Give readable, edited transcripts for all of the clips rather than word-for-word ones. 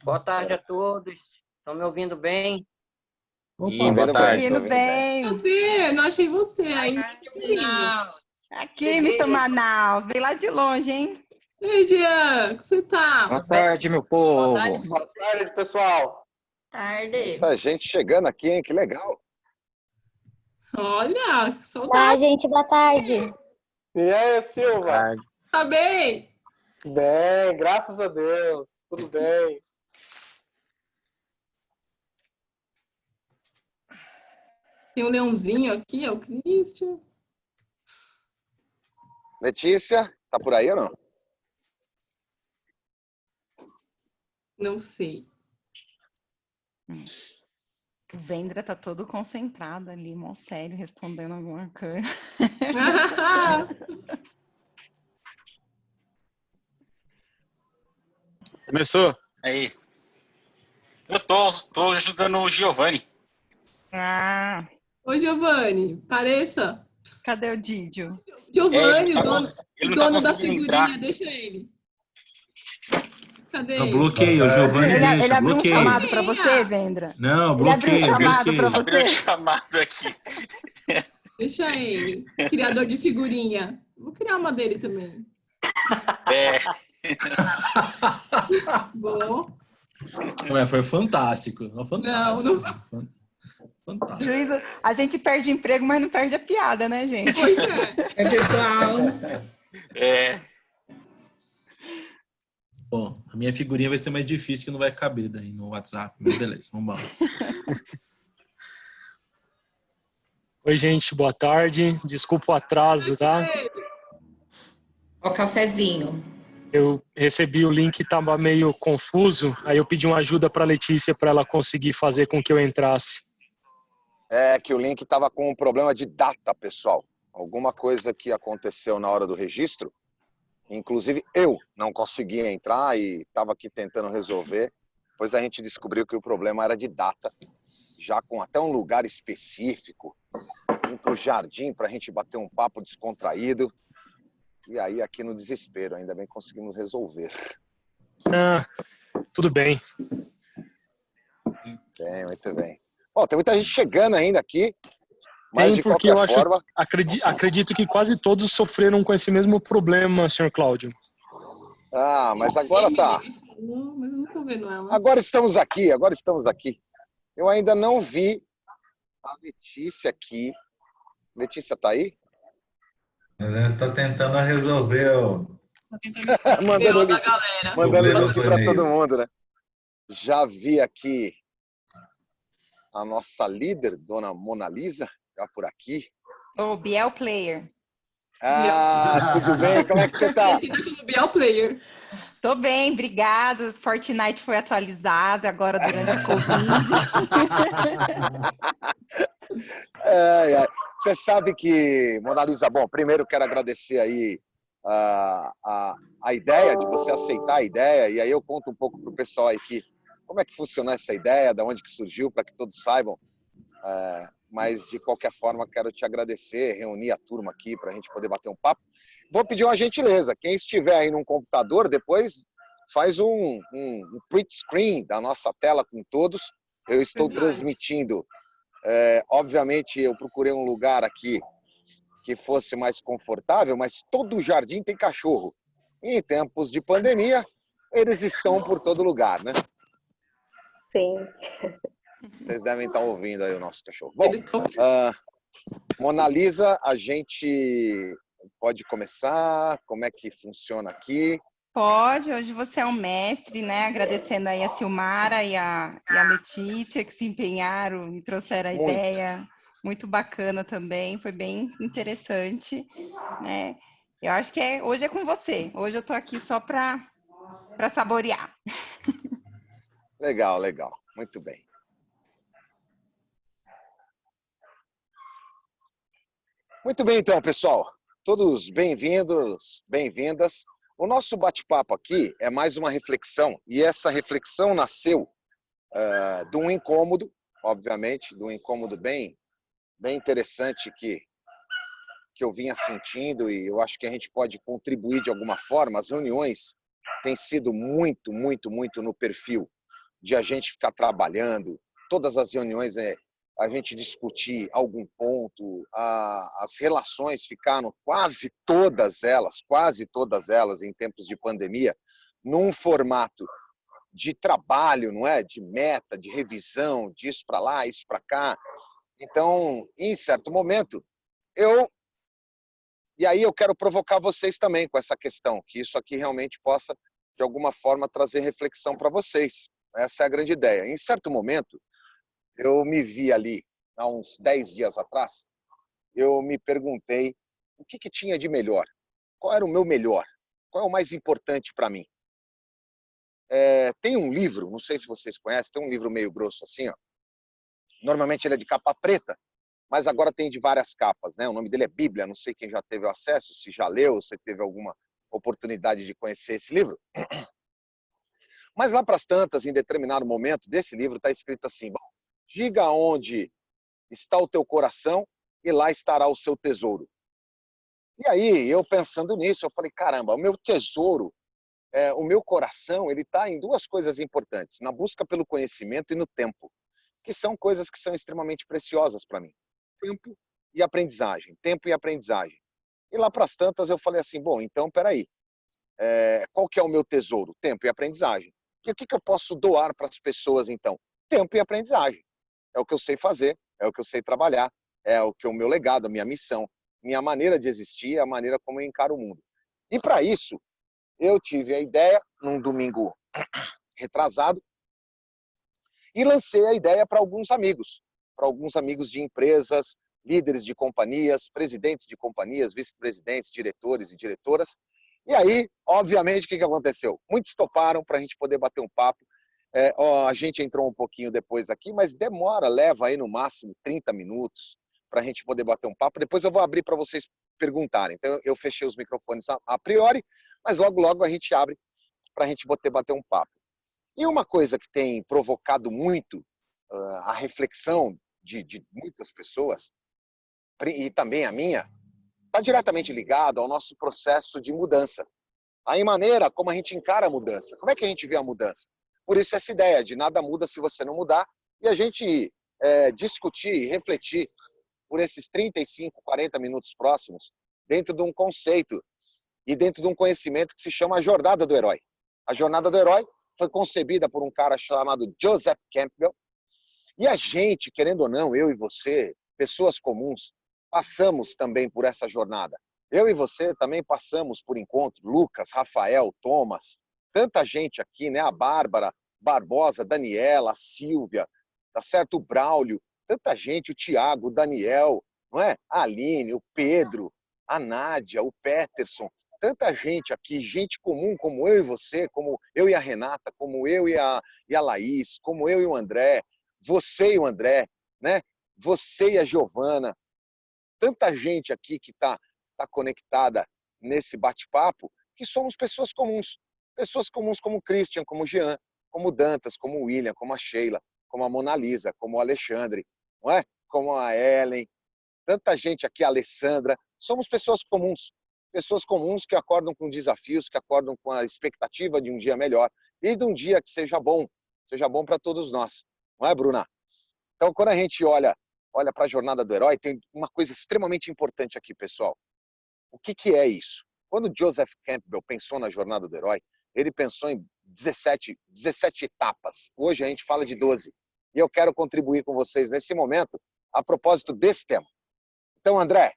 Boa tarde a todos. Estão me ouvindo bem? Opa, boa tarde. Ouvindo bem. Cadê? Não achei você ainda. Aqui, Mr. Manaus. Veio lá de longe, hein? Ei, Jean, como você tá? Boa tarde, meu povo. Boa tarde, pessoal. Tarde. Muita gente chegando aqui, hein? Que legal. Olha, Olá, saudade. gente, boa tarde. E aí, Silva? Tá bem? Bem, graças a Deus. Tudo bem. Tem um leãozinho aqui, é o Christian. Letícia, tá por aí ou não? Não sei. O Vendra tá todo concentrado ali, mó sério, respondendo alguma coisa. Começou? Aí. Eu tô ajudando o Giovanni. Ah, Oi, Giovanni, pareça. cadê o Didio? Giovanni, ele o dono, ele o não tá dono da conseguindo figurinha, entrar. deixa ele. Cadê Eu ele? bloqueei, o Giovanni Ele deixa, abriu um bloqueei. chamado pra você, Vendra? Não, Ele abriu um bloqueei, chamado bloqueei. pra Abriu o você? chamado aqui. Deixa ele. Criador de figurinha. Vou criar uma dele também. É. Bom. Foi fantástico. Fantástico. Não. Fantástico. Juízo, a gente perde emprego, mas não perde a piada, né, gente? Pois é. É, pessoal. É. Bom, a minha figurinha vai ser mais difícil, que não vai caber daí no WhatsApp. Mas beleza, vamos lá. Oi, gente, boa tarde. Desculpa o atraso, tá? Ó, o cafezinho. Eu recebi o link e estava meio confuso, aí eu pedi uma ajuda para a Letícia para ela conseguir fazer com que eu entrasse. É que o link estava com um problema de data, pessoal. Alguma coisa que aconteceu na hora do registro. Inclusive, eu não conseguia entrar e estava aqui tentando resolver. Depois a gente descobriu que o problema era de data, já com até um lugar específico. Ir para o jardim para a gente bater um papo descontraído. E aí, aqui no desespero, ainda bem que conseguimos resolver. Ah, tudo bem. Bem, muito bem. Ó, tem muita gente chegando ainda aqui, mas de porque qualquer forma... acredito que quase todos sofreram com esse mesmo problema, senhor Cláudio. Ah, mas agora tá. Não, mas eu não tô vendo ela. Agora estamos aqui. Eu ainda não vi a Letícia aqui. Letícia tá aí? Ela está tentando resolver mandando da link, galera. mandando link para todo mundo, né? Já vi aqui a nossa líder, dona Mona Lisa, tá por aqui. O Biel Player. Ah, tudo bem? Como é que você tá? Conhecida como Biel Player. Tô bem, obrigado. Fortnite foi atualizado agora durante a Covid. Você sabe que, Mona Lisa, bom, primeiro quero agradecer aí a ideia, de você aceitar a ideia, e aí eu conto um pouco pro pessoal aí que como é que funcionou essa ideia, da onde que surgiu, para que todos saibam. Mas, de qualquer forma, quero te agradecer, reunir a turma aqui para a gente poder bater um papo. Vou pedir uma gentileza. Quem estiver aí num computador, depois faz um print screen da nossa tela com todos. Eu estou transmitindo. Obviamente, eu procurei um lugar aqui que fosse mais confortável, mas todo o jardim tem cachorro. E em tempos de pandemia, eles estão por todo lugar, né? Sim. Vocês devem estar ouvindo aí o nosso cachorro. Bom, Mona Lisa, a gente pode começar? Como é que funciona aqui? Pode, hoje você é um mestre, né? Agradecendo aí a Silmara e a Letícia que se empenharam e trouxeram a ideia. Muito bacana também, foi bem interessante, né? Eu acho que hoje é com você. Hoje eu tô aqui só para saborear. Legal, legal. Muito bem. Muito bem, então, pessoal. Todos bem-vindos, bem-vindas. O nosso bate-papo aqui é mais uma reflexão, e essa reflexão nasceu de um incômodo, obviamente, de um incômodo bem interessante que eu vinha sentindo, e eu acho que a gente pode contribuir de alguma forma. As reuniões tem sido muito, muito, muito no perfil de a gente ficar trabalhando, todas as reuniões a gente discutir algum ponto, as relações ficaram quase todas elas em tempos de pandemia, num formato de trabalho, não é? De meta, de revisão, disso para lá, isso para cá. Então, em certo momento, e aí eu quero provocar vocês também com essa questão, que isso aqui realmente possa, de alguma forma, trazer reflexão para vocês. Essa é a grande ideia. Em certo momento, eu me vi ali, há uns 10 dias atrás, eu me perguntei o que tinha de melhor. Qual era o meu melhor? Qual é o mais importante para mim? Tem um livro, não sei se vocês conhecem, tem um livro meio grosso assim, ó. Normalmente ele é de capa preta, mas agora tem de várias capas, né? O nome dele é Bíblia, não sei quem já teve acesso, se já leu, se teve alguma oportunidade de conhecer esse livro. Mas lá para as tantas, em determinado momento desse livro, está escrito assim, bom, diga onde está o teu coração e lá estará o seu tesouro. E aí, eu pensando nisso, eu falei, caramba, o meu tesouro, o meu coração, ele está em duas coisas importantes, na busca pelo conhecimento e no tempo, que são coisas que são extremamente preciosas para mim. Tempo e aprendizagem, tempo e aprendizagem. E lá para as tantas eu falei assim, bom, então, peraí, qual que é o meu tesouro? Tempo e aprendizagem. E o que eu posso doar para as pessoas, então? Tempo e aprendizagem. É o que eu sei fazer, é o que eu sei trabalhar, é o meu legado, a minha missão, minha maneira de existir, a maneira como eu encaro o mundo. E para isso, eu tive a ideia, num domingo retrasado, e lancei a ideia para alguns amigos de empresas, líderes de companhias, presidentes de companhias, vice-presidentes, diretores e diretoras. E aí, obviamente, o que aconteceu? Muitos toparam para a gente poder bater um papo. A gente entrou um pouquinho depois aqui, mas leva aí no máximo 30 minutos para a gente poder bater um papo. Depois eu vou abrir para vocês perguntarem. Então, eu fechei os microfones a priori, mas logo a gente abre para a gente poder bater um papo. E uma coisa que tem provocado muito a reflexão de muitas pessoas, e também a minha, está diretamente ligado ao nosso processo de mudança. A maneira como a gente encara a mudança. Como é que a gente vê a mudança? Por isso essa ideia de nada muda se você não mudar, e a gente discutir e refletir por esses 35, 40 minutos próximos, dentro de um conceito e dentro de um conhecimento que se chama a Jornada do Herói. A Jornada do Herói foi concebida por um cara chamado Joseph Campbell, e a gente, querendo ou não, eu e você, pessoas comuns, passamos também por essa jornada. Eu e você também passamos por encontro, Lucas, Rafael, Thomas, tanta gente aqui, né? A Bárbara Barbosa, Daniela, a Silvia, tá certo? O Braulio, tanta gente, o Tiago, o Daniel, não é? A Aline, o Pedro, a Nádia, o Peterson, tanta gente aqui, gente comum como eu e você, como eu e a Renata, como eu e a Laís, como eu e o André, você e o André, né? Você e a Giovana, tanta gente aqui que está conectada nesse bate-papo, que somos pessoas comuns como o Christian, como o Jean, como o Dantas, como o William, como a Sheila, como a Mona Lisa, como o Alexandre, não é? Como a Ellen, tanta gente aqui, a Alessandra, somos pessoas comuns que acordam com desafios, que acordam com a expectativa de um dia melhor e de um dia que seja bom para todos nós, não é, Bruna? Então, quando a gente olha para a Jornada do Herói, tem uma coisa extremamente importante aqui, pessoal. O que é isso? Quando Joseph Campbell pensou na Jornada do Herói, ele pensou em 17 etapas. Hoje a gente fala de 12. E eu quero contribuir com vocês nesse momento a propósito desse tema. Então, André,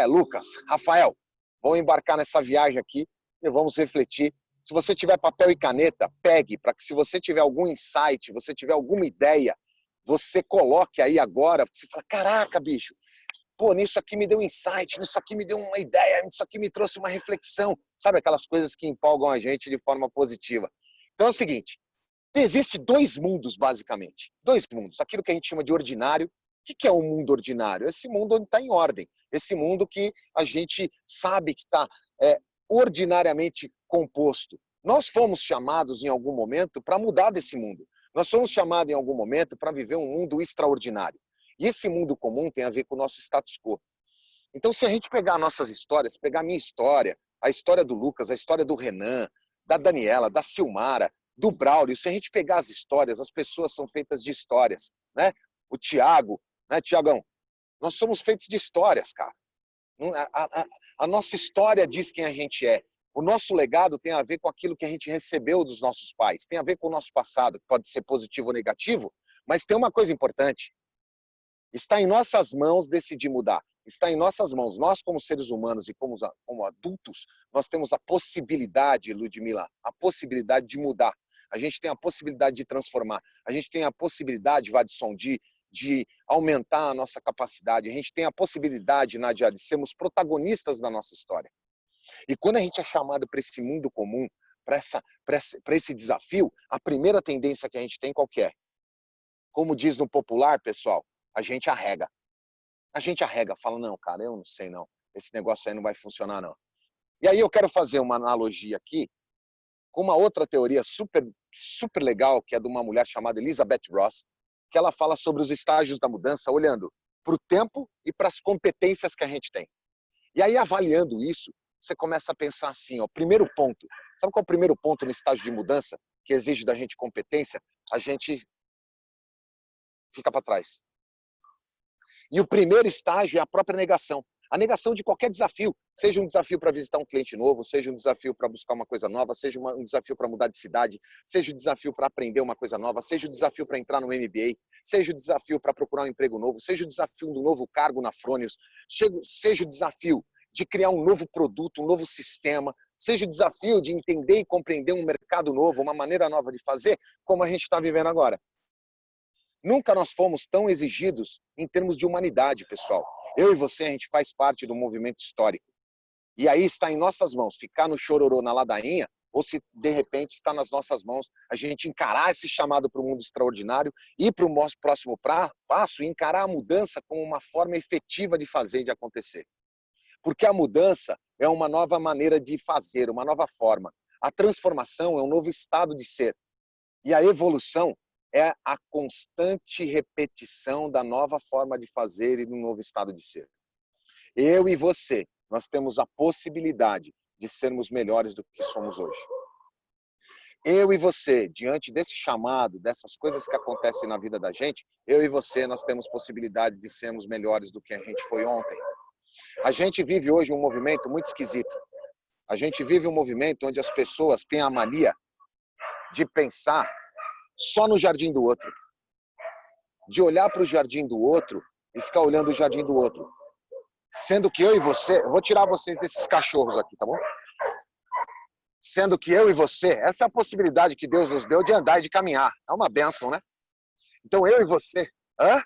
Lucas, Rafael, vão embarcar nessa viagem aqui e vamos refletir. Se você tiver papel e caneta, pegue, para que se você tiver algum insight, você tiver alguma ideia, você coloque aí agora, você fala, caraca, bicho, pô, nisso aqui me deu um insight, nisso aqui me deu uma ideia, nisso aqui me trouxe uma reflexão. Sabe aquelas coisas que empolgam a gente de forma positiva. Então é o seguinte, existem dois mundos, basicamente. Dois mundos. Aquilo que a gente chama de ordinário. O que é um mundo ordinário? Esse mundo onde está em ordem. Esse mundo que a gente sabe que está ordinariamente composto. Nós fomos chamados em algum momento para mudar desse mundo. Nós somos chamados em algum momento para viver um mundo extraordinário. E esse mundo comum tem a ver com o nosso status quo. Então, se a gente pegar nossas histórias, pegar a minha história, a história do Lucas, a história do Renan, da Daniela, da Silmara, do Braulio. Se a gente pegar as histórias, as pessoas são feitas de histórias, né? O Tiago, né, Tiagão? Nós somos feitos de histórias, cara. A nossa história diz quem a gente é. O nosso legado tem a ver com aquilo que a gente recebeu dos nossos pais. Tem a ver com o nosso passado, que pode ser positivo ou negativo, mas tem uma coisa importante. Está em nossas mãos decidir mudar. Está em nossas mãos. Nós, como seres humanos e como adultos, nós temos a possibilidade, Ludmila, a possibilidade de mudar. A gente tem a possibilidade de transformar. A gente tem a possibilidade, Vadson, de aumentar a nossa capacidade. A gente tem a possibilidade, Nádia, de sermos protagonistas da nossa história. E quando a gente é chamado para esse mundo comum, para esse desafio, a primeira tendência que a gente tem qual que é? Como diz no popular, pessoal, a gente arrega. A gente arrega, fala, não, cara, eu não sei não. Esse negócio aí não vai funcionar, não. E aí eu quero fazer uma analogia aqui com uma outra teoria super legal, que é de uma mulher chamada Elizabeth Ross, que ela fala sobre os estágios da mudança, olhando para o tempo e para as competências que a gente tem. E aí, avaliando isso, você começa a pensar assim, ó, primeiro ponto. Sabe qual é o primeiro ponto no estágio de mudança que exige da gente competência? A gente fica para trás. E o primeiro estágio é a própria negação. A negação de qualquer desafio, seja um desafio para visitar um cliente novo, seja um desafio para buscar uma coisa nova, seja um desafio para mudar de cidade, seja um desafio para aprender uma coisa nova, seja um desafio para entrar no MBA, seja o desafio para procurar um emprego novo, seja o desafio do novo cargo na Fronius, seja o desafio de criar um novo produto, um novo sistema, seja o desafio de entender e compreender um mercado novo, uma maneira nova de fazer, como a gente está vivendo agora. Nunca nós fomos tão exigidos em termos de humanidade, pessoal. Eu e você, a gente faz parte do movimento histórico. E aí está em nossas mãos ficar no chororô, na ladainha, ou se de repente está nas nossas mãos a gente encarar esse chamado para o mundo extraordinário, ir para o nosso próximo passo e encarar a mudança como uma forma efetiva de fazer e de acontecer. Porque a mudança é uma nova maneira de fazer, uma nova forma. A transformação é um novo estado de ser. E a evolução é a constante repetição da nova forma de fazer e do novo estado de ser. Eu e você, nós temos a possibilidade de sermos melhores do que somos hoje. Eu e você, diante desse chamado, dessas coisas que acontecem na vida da gente, eu e você, nós temos possibilidade de sermos melhores do que a gente foi ontem. A gente vive hoje um movimento muito esquisito. A gente vive um movimento onde as pessoas têm a mania de pensar só no jardim do outro. De olhar para o jardim do outro e ficar olhando o jardim do outro. Sendo que eu e você... Eu vou tirar vocês desses cachorros aqui, tá bom? Sendo que eu e você... Essa é a possibilidade que Deus nos deu de andar e de caminhar. É uma bênção, né? Então eu e você... Hã?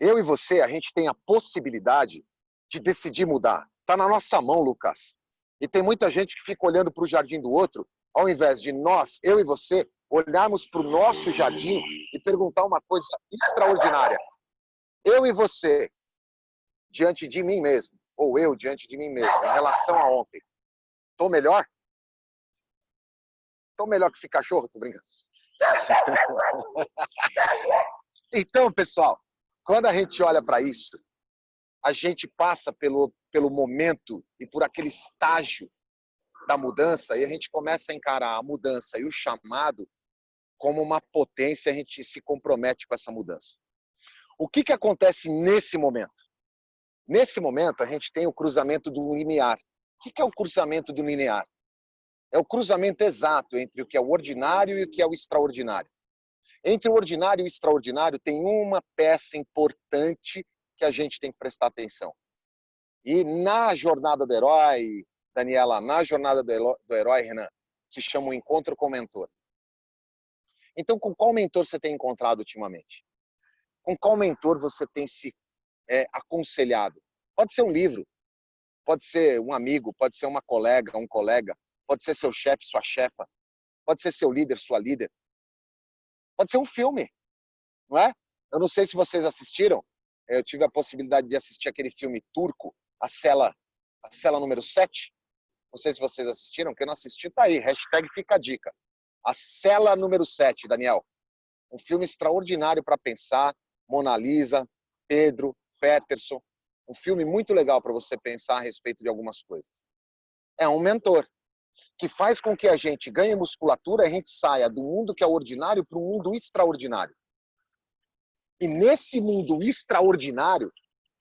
Eu e você, a gente tem a possibilidade de decidir mudar. Está na nossa mão, Lucas. E tem muita gente que fica olhando para o jardim do outro, ao invés de nós, eu e você, olharmos para o nosso jardim e perguntar uma coisa extraordinária. Eu e você, diante de mim mesmo, ou eu diante de mim mesmo, em relação a ontem, estou melhor? Estou melhor que esse cachorro? Tô brincando. Então, pessoal, quando a gente olha para isso, a gente passa pelo momento e por aquele estágio da mudança e a gente começa a encarar a mudança e o chamado como uma potência, a gente se compromete com essa mudança. O que acontece nesse momento? Nesse momento, a gente tem o cruzamento do linear. O que é o cruzamento do linear? É o cruzamento exato entre o que é o ordinário e o que é o extraordinário. Entre o ordinário e o extraordinário tem uma peça importante que a gente tem que prestar atenção. E na jornada do herói, Daniela, na jornada do herói, Renan, se chama um encontro com o mentor. Então, com qual mentor você tem encontrado ultimamente? Com qual mentor você tem se aconselhado? Pode ser um livro, pode ser um amigo, pode ser uma colega, um colega, pode ser seu chefe, sua chefa, pode ser seu líder, sua líder. Pode ser um filme, não é? Eu não sei se vocês assistiram, eu tive a possibilidade de assistir aquele filme turco, a cela número 7. Não sei se vocês assistiram, quem não assistiu tá aí, hashtag fica a dica. A cela número 7, Daniel. Um filme extraordinário para pensar, Mona Lisa, Pedro, Peterson. Um filme muito legal para você pensar a respeito de algumas coisas. é um mentor, que faz com que a gente ganhe musculatura e a gente saia do mundo que é ordinário para um mundo extraordinário. E nesse mundo extraordinário,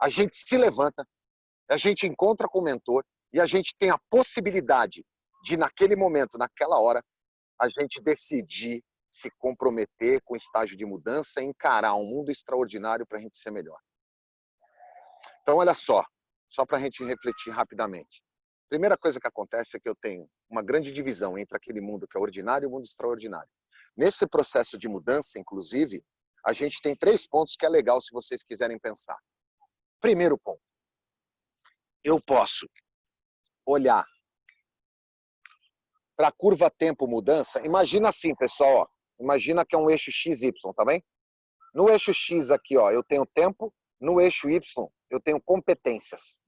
a gente se levanta, a gente encontra com o mentor e a gente tem a possibilidade de, naquele momento, naquela hora, a gente decidir se comprometer com o estágio de mudança e encarar um mundo extraordinário para a gente ser melhor. Então, olha só para a gente refletir rapidamente. Primeira coisa que acontece é que eu tenho uma grande divisão entre aquele mundo que é ordinário e o mundo extraordinário. Nesse processo de mudança, inclusive, a gente tem 3 pontos que é legal se vocês quiserem pensar. Primeiro ponto. Eu posso olhar para a curva tempo-mudança. Imagina assim, pessoal. Ó, imagina que é um eixo XY, tá bem? No eixo X aqui, ó, eu tenho tempo. No eixo Y, eu tenho competências.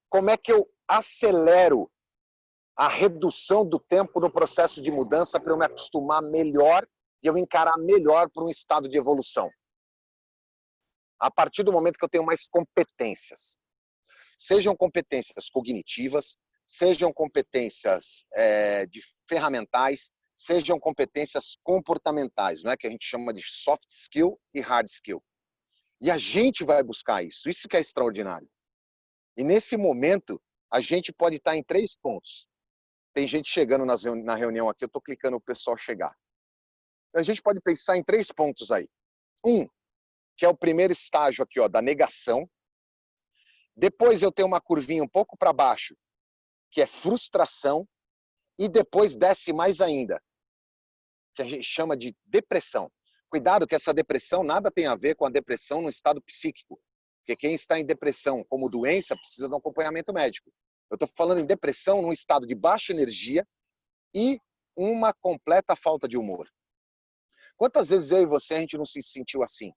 Como é que eu acelero a redução do tempo no processo de mudança para eu me acostumar melhor e eu encarar melhor para um estado de evolução? A partir do momento que eu tenho mais competências. Sejam competências cognitivas, sejam competências de ferramentais, sejam competências comportamentais, não é? Que a gente chama de soft skill e hard skill. E a gente vai buscar isso. Isso que é extraordinário. E nesse momento, a gente pode estar em 3 pontos. Tem gente chegando na reunião aqui, eu estou clicando o pessoal chegar. A gente pode pensar em 3 pontos aí. Que é o primeiro estágio aqui, ó, da negação. Depois eu tenho uma curvinha um pouco para baixo, que é frustração. E depois desce mais ainda, que a gente chama de depressão. Cuidado que essa depressão nada tem a ver com a depressão no estado psíquico. Porque quem está em depressão como doença precisa de um acompanhamento médico. Eu estou falando em depressão num estado de baixa energia e uma completa falta de humor. Quantas vezes eu e você a gente não se sentiu assim?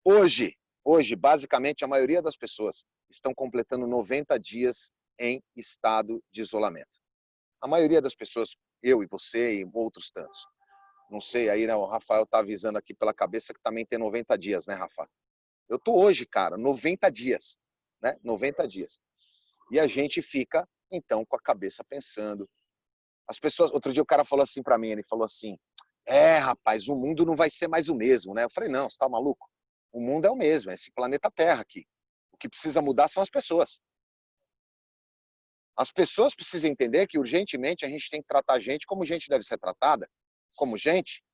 Hoje, basicamente, a maioria das pessoas estão completando 90 dias em estado de isolamento. A maioria das pessoas, eu e você e outros tantos. Não sei, aí né, o Rafael está avisando aqui pela cabeça que também tem 90 dias, né, Rafa? Eu tô hoje, cara, 90 dias, né? 90 dias. E a gente fica, então, com a cabeça pensando. As pessoas, outro dia o cara falou assim para mim, ele falou assim, rapaz, o mundo não vai ser mais o mesmo, né? Eu falei, não, você tá maluco? O mundo é o mesmo, é esse planeta Terra aqui. O que precisa mudar são as pessoas. As pessoas precisam entender que, urgentemente, a gente tem que tratar a gente como gente deve ser tratada, como gente.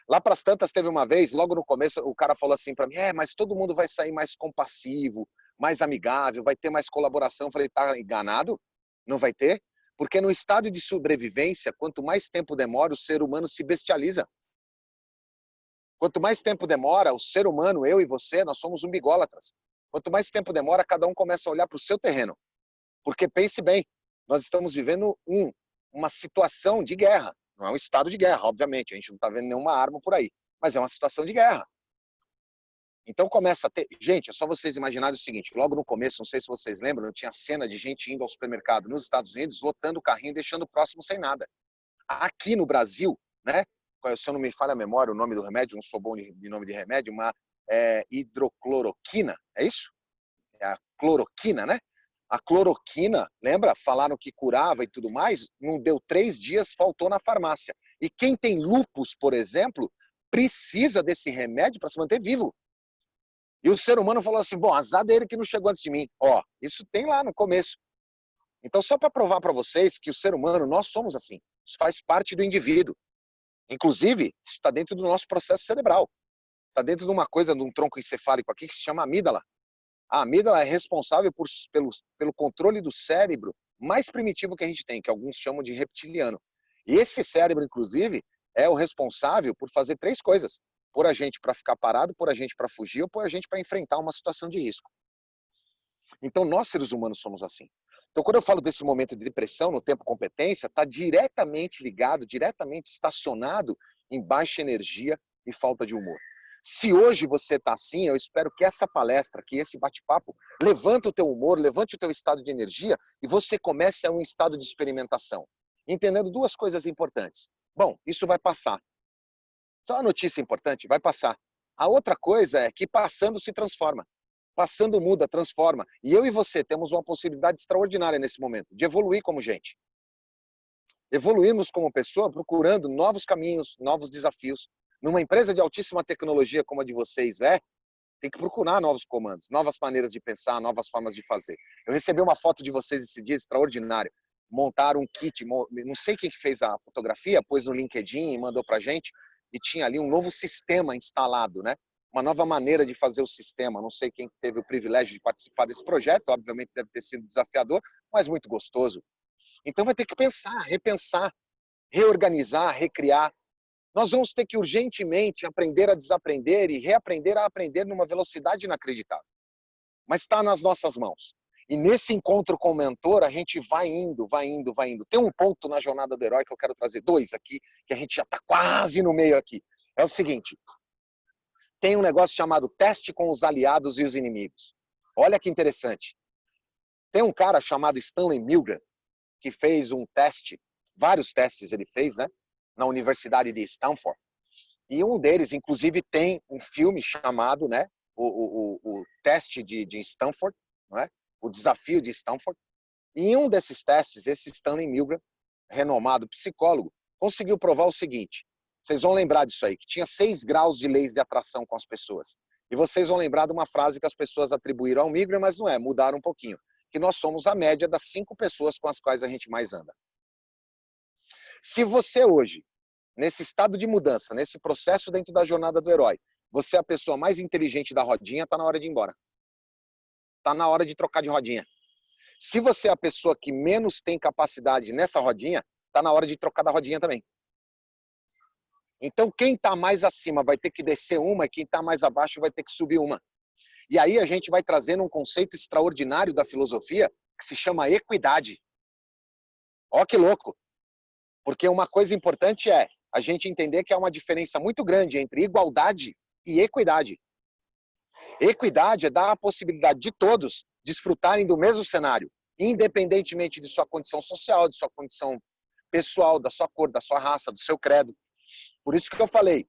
Lá para as tantas, teve uma vez, logo no começo, o cara falou assim para mim, mas todo mundo vai sair mais compassivo, mais amigável, vai ter mais colaboração. Eu falei, tá enganado? Não vai ter? Porque no estado de sobrevivência, quanto mais tempo demora, o ser humano se bestializa. Quanto mais tempo demora, o ser humano, eu e você, nós somos umbigólatras. Quanto mais tempo demora, cada um começa a olhar para o seu terreno. Porque pense bem, nós estamos vivendo uma situação de guerra. Não é um estado de guerra, obviamente. A gente não está vendo nenhuma arma por aí. Mas é uma situação de guerra. Então começa a ter... Gente, é só vocês imaginarem o seguinte. Logo no começo, não sei se vocês lembram, tinha cena de gente indo ao supermercado nos Estados Unidos, lotando o carrinho e deixando o próximo sem nada. Aqui no Brasil, né? Se eu não me falha a memória, o nome do remédio, não sou bom de nome de remédio, uma hidrocloroquina. É isso? É a cloroquina, né? A cloroquina, lembra? Falaram que curava e tudo mais, não deu 3 dias, faltou na farmácia. E quem tem lúpus, por exemplo, precisa desse remédio para se manter vivo. E o ser humano falou assim, bom, azar dele que não chegou antes de mim. Ó, isso tem lá no começo. Então, só para provar para vocês que o ser humano, nós somos assim. Isso faz parte do indivíduo. Inclusive, isso está dentro do nosso processo cerebral. Está dentro de uma coisa, de um tronco encefálico aqui, que se chama amígdala. A amígdala é responsável pelo controle do cérebro mais primitivo que a gente tem, que alguns chamam de reptiliano. E esse cérebro, inclusive, é o responsável por fazer 3 coisas. Pôr a gente para ficar parado, pôr a gente para fugir ou pôr a gente para enfrentar uma situação de risco. Então, nós, seres humanos, somos assim. Então, quando eu falo desse momento de depressão no tempo competência, está diretamente ligado, diretamente estacionado em baixa energia e falta de humor. Se hoje você está assim, eu espero que essa palestra, que esse bate-papo, levante o teu humor, levante o teu estado de energia e você comece a um estado de experimentação. Entendendo 2 coisas importantes. Bom, isso vai passar. Só uma notícia importante, vai passar. A outra coisa é que passando se transforma. Passando muda, transforma. E eu e você temos uma possibilidade extraordinária nesse momento, de evoluir como gente. Evoluirmos como pessoa, procurando novos caminhos, novos desafios. Numa empresa de altíssima tecnologia como a de vocês tem que procurar novos comandos, novas maneiras de pensar, novas formas de fazer. Eu recebi uma foto de vocês esse dia extraordinário. Montaram um kit, não sei quem que fez a fotografia, pôs no LinkedIn e mandou pra gente, e tinha ali um novo sistema instalado, né? Uma nova maneira de fazer o sistema. Não sei quem teve o privilégio de participar desse projeto, obviamente deve ter sido desafiador, mas muito gostoso. Então vai ter que pensar, repensar, reorganizar, recriar. Nós vamos ter que urgentemente aprender a desaprender e reaprender a aprender numa velocidade inacreditável. Mas está nas nossas mãos. E nesse encontro com o mentor, a gente vai indo, vai indo, vai indo. Tem um ponto na jornada do herói que eu quero trazer, 2 aqui, que a gente já está quase no meio aqui. É o seguinte, tem um negócio chamado teste com os aliados e os inimigos. Olha que interessante. Tem um cara chamado Stanley Milgram, que fez um teste, vários testes ele fez, né? Na Universidade de Stanford. E um deles, inclusive, tem um filme chamado, né? O teste de Stanford, não é? O desafio de Stanford. E em um desses testes, esse Stanley Milgram, renomado psicólogo, conseguiu provar o seguinte. Vocês vão lembrar disso aí, que tinha 6 graus de leis de atração com as pessoas. E vocês vão lembrar de uma frase que as pessoas atribuíram ao Milgram, mas não é, mudaram um pouquinho. Que nós somos a média das 5 pessoas com as quais a gente mais anda. Se você hoje, nesse estado de mudança, nesse processo dentro da jornada do herói, você é a pessoa mais inteligente da rodinha, está na hora de ir embora. Está na hora de trocar de rodinha. Se você é a pessoa que menos tem capacidade nessa rodinha, está na hora de trocar da rodinha também. Então, quem está mais acima vai ter que descer uma, e quem está mais abaixo vai ter que subir uma. E aí a gente vai trazendo um conceito extraordinário da filosofia que se chama equidade. Ó que louco! Porque uma coisa importante é a gente entender que há uma diferença muito grande entre igualdade e equidade. Equidade é dar a possibilidade de todos desfrutarem do mesmo cenário, independentemente de sua condição social, de sua condição pessoal, da sua cor, da sua raça, do seu credo. Por isso que eu falei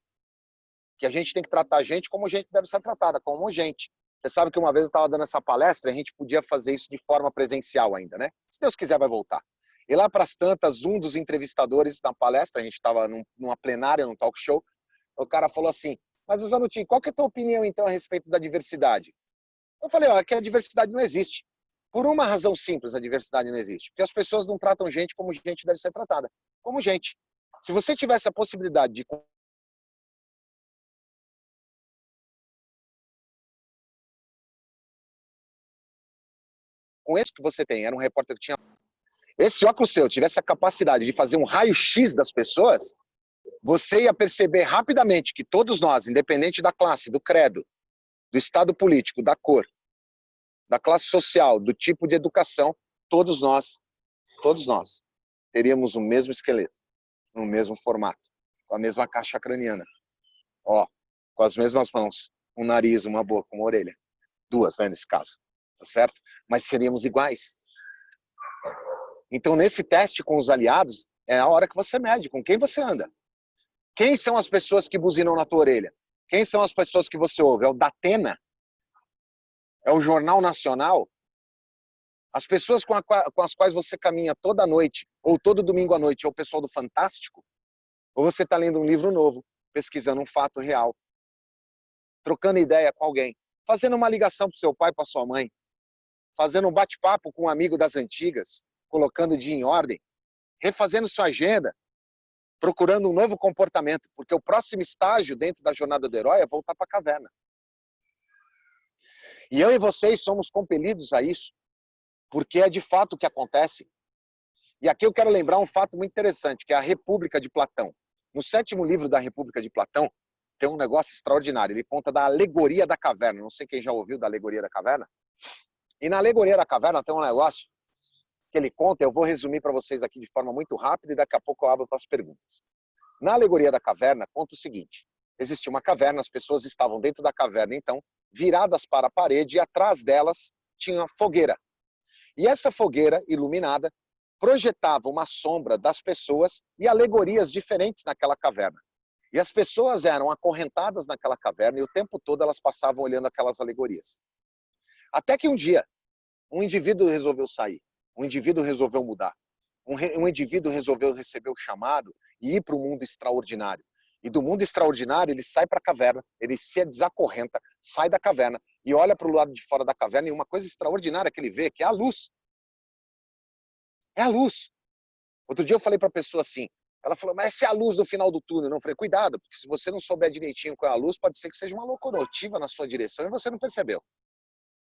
que a gente tem que tratar a gente como gente deve ser tratada, como gente. Você sabe que uma vez eu estava dando essa palestra, a gente podia fazer isso de forma presencial ainda, né? Se Deus quiser, vai voltar. E lá para as tantas, um dos entrevistadores na palestra, a gente estava numa plenária, num talk show, o cara falou assim, mas Zanutin, qual que é a tua opinião então a respeito da diversidade? Eu falei, ó, que a diversidade não existe. Por uma razão simples a diversidade não existe. Porque as pessoas não tratam gente como gente deve ser tratada. Como gente. Se você tivesse a possibilidade de com isso que você tem, era um repórter que tinha esse óculos seu, tivesse a capacidade de fazer um raio-x das pessoas, você ia perceber rapidamente que todos nós, independente da classe, do credo, do estado político, da cor, da classe social, do tipo de educação, todos nós teríamos o mesmo esqueleto, no mesmo formato, com a mesma caixa craniana, ó, com as mesmas mãos, um nariz, uma boca, uma orelha, 2, né, nesse caso, tá certo? Mas seríamos iguais. Então, nesse teste com os aliados, é a hora que você mede com quem você anda. Quem são as pessoas que buzinam na tua orelha? Quem são as pessoas que você ouve? É o Datena? É o Jornal Nacional? As pessoas com as quais você caminha toda noite, ou todo domingo à noite, é o pessoal do Fantástico? Ou você está lendo um livro novo, pesquisando um fato real, trocando ideia com alguém, fazendo uma ligação para o seu pai, para sua mãe, fazendo um bate-papo com um amigo das antigas, colocando o dia em ordem, refazendo sua agenda, procurando um novo comportamento, porque o próximo estágio dentro da jornada do herói é voltar para a caverna. E eu e vocês somos compelidos a isso, porque é de fato o que acontece. E aqui eu quero lembrar um fato muito interessante, que é a República de Platão. No 7º livro da República de Platão, tem um negócio extraordinário. Ele conta da alegoria da caverna. Não sei quem já ouviu da alegoria da caverna. E na alegoria da caverna tem um negócio que ele conta, eu vou resumir para vocês aqui de forma muito rápida e daqui a pouco eu abro para as perguntas. Na alegoria da caverna, conta o seguinte, existia uma caverna, as pessoas estavam dentro da caverna, então, viradas para a parede e atrás delas tinha uma fogueira. E essa fogueira iluminada projetava uma sombra das pessoas e alegorias diferentes naquela caverna. E as pessoas eram acorrentadas naquela caverna e o tempo todo elas passavam olhando aquelas alegorias. Até que um dia, um indivíduo resolveu sair, um indivíduo resolveu mudar, um indivíduo resolveu receber o chamado e ir para o mundo extraordinário. E do mundo extraordinário, ele sai para a caverna, ele se desacorrenta, sai da caverna e olha para o lado de fora da caverna e uma coisa extraordinária que ele vê, que é a luz. É a luz. Outro dia eu falei para a pessoa assim, ela falou, mas essa é a luz do final do túnel. Eu falei, cuidado, porque se você não souber direitinho qual é a luz, pode ser que seja uma locomotiva na sua direção e você não percebeu.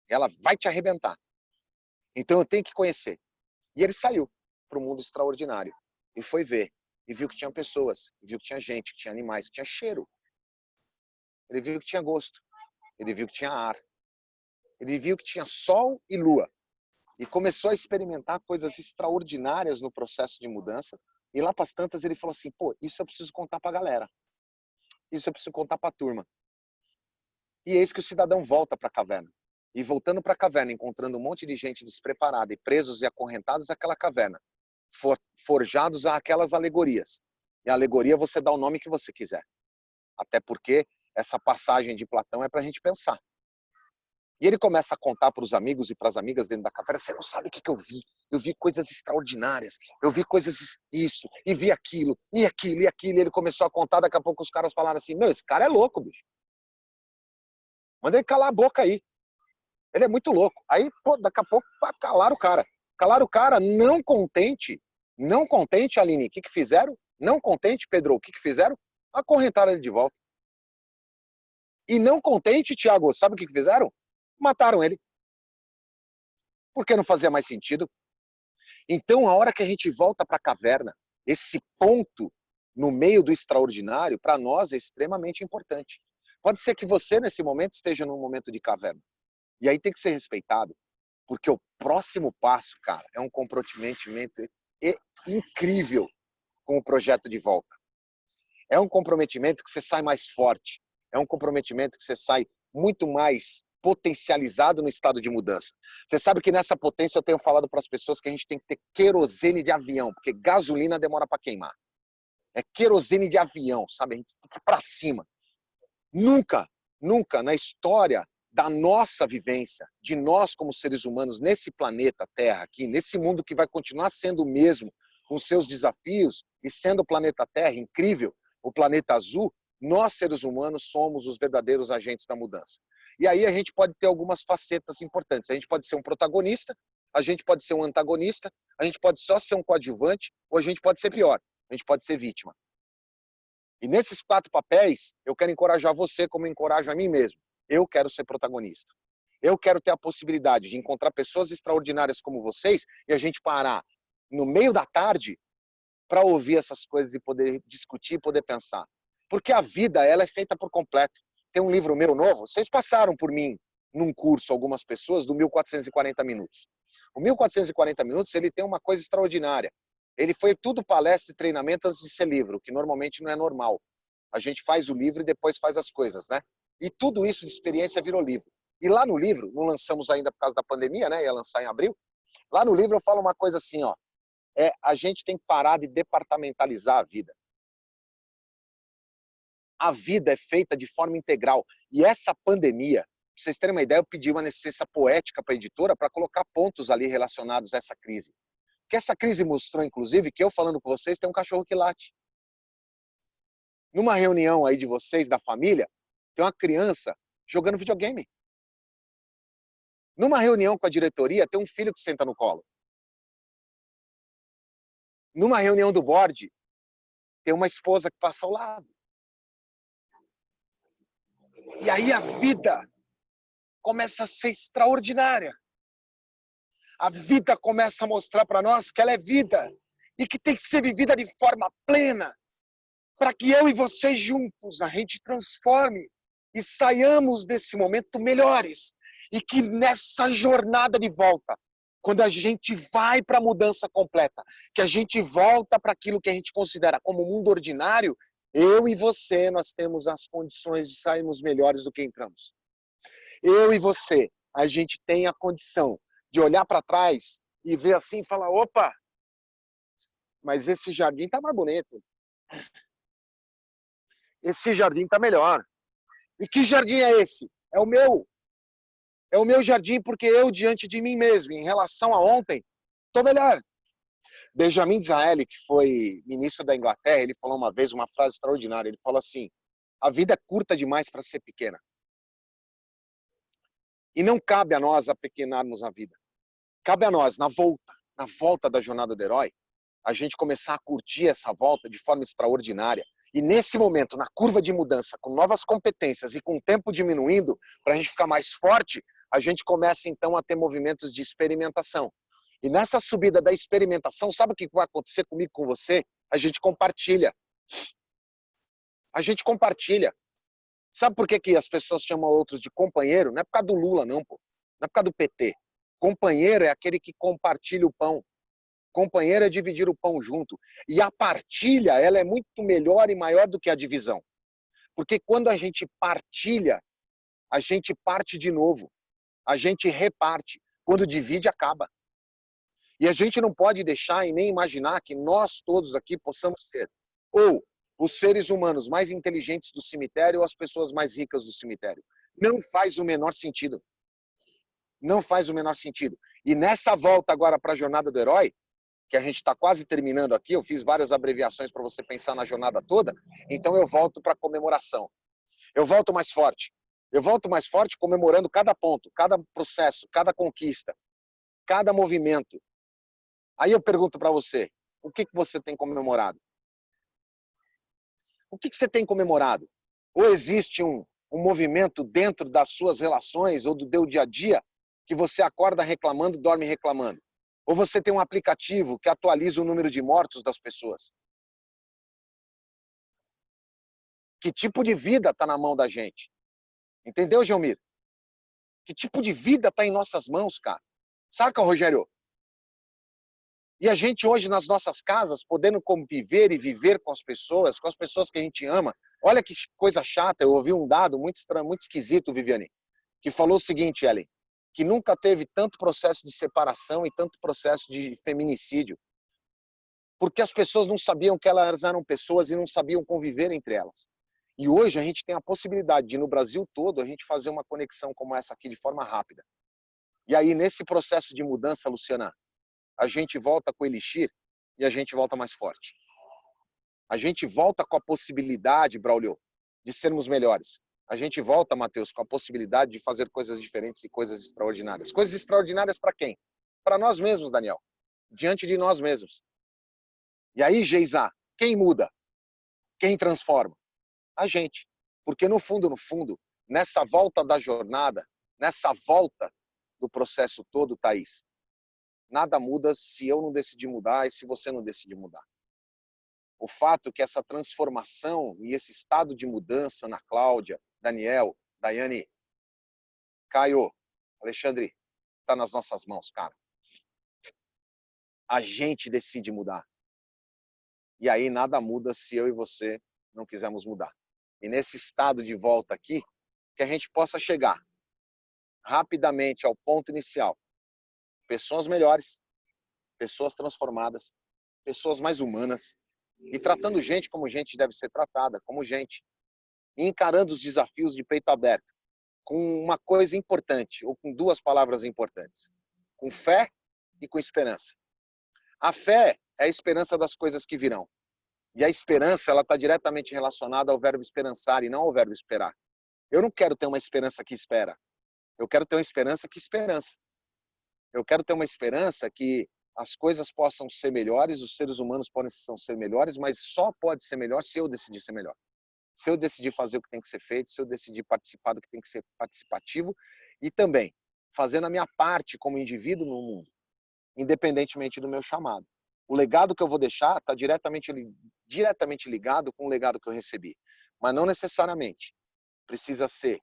Ela vai te arrebentar. Então eu tenho que conhecer. E ele saiu para o mundo extraordinário e foi ver. E viu que tinha pessoas, viu que tinha gente, que tinha animais, que tinha cheiro. Ele viu que tinha gosto. Ele viu que tinha ar. Ele viu que tinha sol e lua. E começou a experimentar coisas extraordinárias no processo de mudança. E lá para as tantas ele falou assim, pô, isso eu preciso contar para a galera. Isso eu preciso contar para a turma. E eis que o cidadão volta para a caverna. E voltando para a caverna, encontrando um monte de gente despreparada e presos e acorrentados àquela caverna, forjados àquelas alegorias. E a alegoria você dá o nome que você quiser. Até porque essa passagem de Platão é para a gente pensar. E ele começa a contar para os amigos e para as amigas dentro da caverna, você não sabe o que eu vi. Eu vi coisas extraordinárias, eu vi coisas isso, e vi aquilo, e aquilo, e aquilo. E ele começou a contar, daqui a pouco os caras falaram assim, meu, esse cara é louco, bicho. Manda ele calar a boca aí. Ele é muito louco. Aí, pô, daqui a pouco, calaram o cara. Calaram o cara, não contente, Aline, o que fizeram? Não contente, Pedro, o que fizeram? Acorrentaram ele de volta. E não contente, Tiago, sabe o que fizeram? Mataram ele. Porque não fazia mais sentido. Então, a hora que a gente volta para a caverna, esse ponto no meio do extraordinário, para nós é extremamente importante. Pode ser que você, nesse momento, esteja num momento de caverna. E aí tem que ser respeitado, porque o próximo passo, cara, é um comprometimento incrível com o projeto de volta. É um comprometimento que você sai mais forte. É um comprometimento que você sai muito mais potencializado no estado de mudança. Você sabe que nessa potência eu tenho falado para as pessoas que a gente tem que ter querosene de avião, porque gasolina demora para queimar. É querosene de avião, sabe? A gente tem que ir para cima. Nunca na história da nossa vivência, de nós como seres humanos nesse planeta Terra aqui, nesse mundo que vai continuar sendo o mesmo, com seus desafios, e sendo o planeta Terra incrível, o planeta azul, nós seres humanos somos os verdadeiros agentes da mudança. E aí a gente pode ter algumas facetas importantes. A gente pode ser um protagonista, a gente pode ser um antagonista, a gente pode só ser um coadjuvante, ou a gente pode ser pior, a gente pode ser vítima. E nesses 4 papéis, eu quero encorajar você como eu encorajo a mim mesmo. Eu quero ser protagonista. Eu quero ter a possibilidade de encontrar pessoas extraordinárias como vocês e a gente parar no meio da tarde para ouvir essas coisas e poder discutir, poder pensar. Porque a vida, ela é feita por completo. Tem um livro meu novo, vocês passaram por mim num curso, algumas pessoas, do 1440 minutos. O 1440 minutos, ele tem uma coisa extraordinária. Ele foi tudo palestra e treinamento antes de ser livro, que normalmente não é normal. A gente faz o livro e depois faz as coisas, né? E tudo isso de experiência virou livro. E lá no livro, não lançamos ainda por causa da pandemia, né? Ia lançar em abril. Lá no livro eu falo uma coisa assim, ó. A gente tem que parar de departamentalizar a vida. A vida é feita de forma integral. E essa pandemia, pra vocês terem uma ideia, eu pedi uma licença poética para a editora para colocar pontos ali relacionados a essa crise. Porque essa crise mostrou, inclusive, que eu falando com vocês, tem um cachorro que late. Numa reunião aí de vocês, da família, tem uma criança jogando videogame. Numa reunião com a diretoria, tem um filho que senta no colo. Numa reunião do board, tem uma esposa que passa ao lado. E aí a vida começa a ser extraordinária. A vida começa a mostrar para nós que ela é vida e que tem que ser vivida de forma plena, para que eu e você juntos a gente transforme e saiamos desse momento melhores. E que nessa jornada de volta, quando a gente vai para a mudança completa, que a gente volta para aquilo que a gente considera como mundo ordinário, eu e você, nós temos as condições de sairmos melhores do que entramos. Eu e você, a gente tem a condição de olhar para trás e ver assim e falar, opa, mas esse jardim está mais bonito. Esse jardim está melhor. E que jardim é esse? É o meu. É o meu jardim porque eu, diante de mim mesmo, em relação a ontem, estou melhor. Benjamin Disraeli, que foi ministro da Inglaterra, ele falou uma vez uma frase extraordinária. Ele falou assim: a vida é curta demais para ser pequena. E não cabe a nós apequenarmos a vida. Cabe a nós, na volta da jornada do herói, a gente começar a curtir essa volta de forma extraordinária. E nesse momento, na curva de mudança, com novas competências e com o tempo diminuindo, para a gente ficar mais forte, a gente começa então a ter movimentos de experimentação. E nessa subida da experimentação, sabe o que vai acontecer comigo, com você? A gente compartilha. A gente compartilha. Sabe por que as pessoas chamam outros de companheiro? Não é por causa do Lula, não, pô. Não é por causa do PT. Companheiro é aquele que compartilha o pão. Companheiro é dividir o pão junto. E a partilha, ela é muito melhor e maior do que a divisão. Porque quando a gente partilha, a gente parte de novo. A gente reparte. Quando divide, acaba. E a gente não pode deixar e nem imaginar que nós todos aqui possamos ser ou os seres humanos mais inteligentes do cemitério ou as pessoas mais ricas do cemitério. Não faz o menor sentido. Não faz o menor sentido. E nessa volta agora para a jornada do herói, que a gente está quase terminando aqui, eu fiz várias abreviações para você pensar na jornada toda, então eu volto para a comemoração. Eu volto mais forte. Eu volto mais forte comemorando cada ponto, cada processo, cada conquista, cada movimento. Aí eu pergunto para você, o que você tem comemorado? O que você tem comemorado? Ou existe um movimento dentro das suas relações ou do teu dia a dia que você acorda reclamando, dorme reclamando? Ou você tem um aplicativo que atualiza o número de mortos das pessoas? Que tipo de vida está na mão da gente? Entendeu, Gelmir? Que tipo de vida está em nossas mãos, cara? Saca, Rogério? E a gente hoje nas nossas casas, podendo conviver e viver com as pessoas que a gente ama. Olha que coisa chata, eu ouvi um dado muito estranho, muito esquisito, Viviane, que falou o seguinte, Ellen, que nunca teve tanto processo de separação e tanto processo de feminicídio. Porque as pessoas não sabiam que elas eram pessoas e não sabiam conviver entre elas. E hoje a gente tem a possibilidade de, no Brasil todo, a gente fazer uma conexão como essa aqui de forma rápida. E aí, nesse processo de mudança, Luciana, a gente volta com o Elixir e a gente volta mais forte. A gente volta com a possibilidade, Braulio, de sermos melhores. A gente volta, Matheus, com a possibilidade de fazer coisas diferentes e coisas extraordinárias. Coisas extraordinárias para quem? Para nós mesmos, Daniel. Diante de nós mesmos. E aí, Geisa, quem muda? Quem transforma? A gente. Porque no fundo, nessa volta da jornada, nessa volta do processo todo, Thaís, nada muda se eu não decidir mudar e se você não decidir mudar. O fato é que essa transformação e esse estado de mudança na Cláudia, Daniel, Daiane, Caio, Alexandre, está nas nossas mãos, cara. A gente decide mudar. E aí nada muda se eu e você não quisermos mudar. E nesse estado de volta aqui, que a gente possa chegar rapidamente ao ponto inicial. Pessoas melhores, pessoas transformadas, pessoas mais humanas, e tratando gente como gente deve ser tratada, como gente. E encarando os desafios de peito aberto, com uma coisa importante, ou com duas palavras importantes, com fé e com esperança. A fé é a esperança das coisas que virão. E a esperança, ela está diretamente relacionada ao verbo esperançar e não ao verbo esperar. Eu não quero ter uma esperança que espera. Eu quero ter uma esperança que esperança. Eu quero ter uma esperança que as coisas possam ser melhores, os seres humanos possam ser melhores, mas só pode ser melhor se eu decidir ser melhor. Se eu decidir fazer o que tem que ser feito, se eu decidir participar do que tem que ser participativo e também fazendo a minha parte como indivíduo no mundo, independentemente do meu chamado. O legado que eu vou deixar está diretamente ligado com o legado que eu recebi, mas não necessariamente precisa ser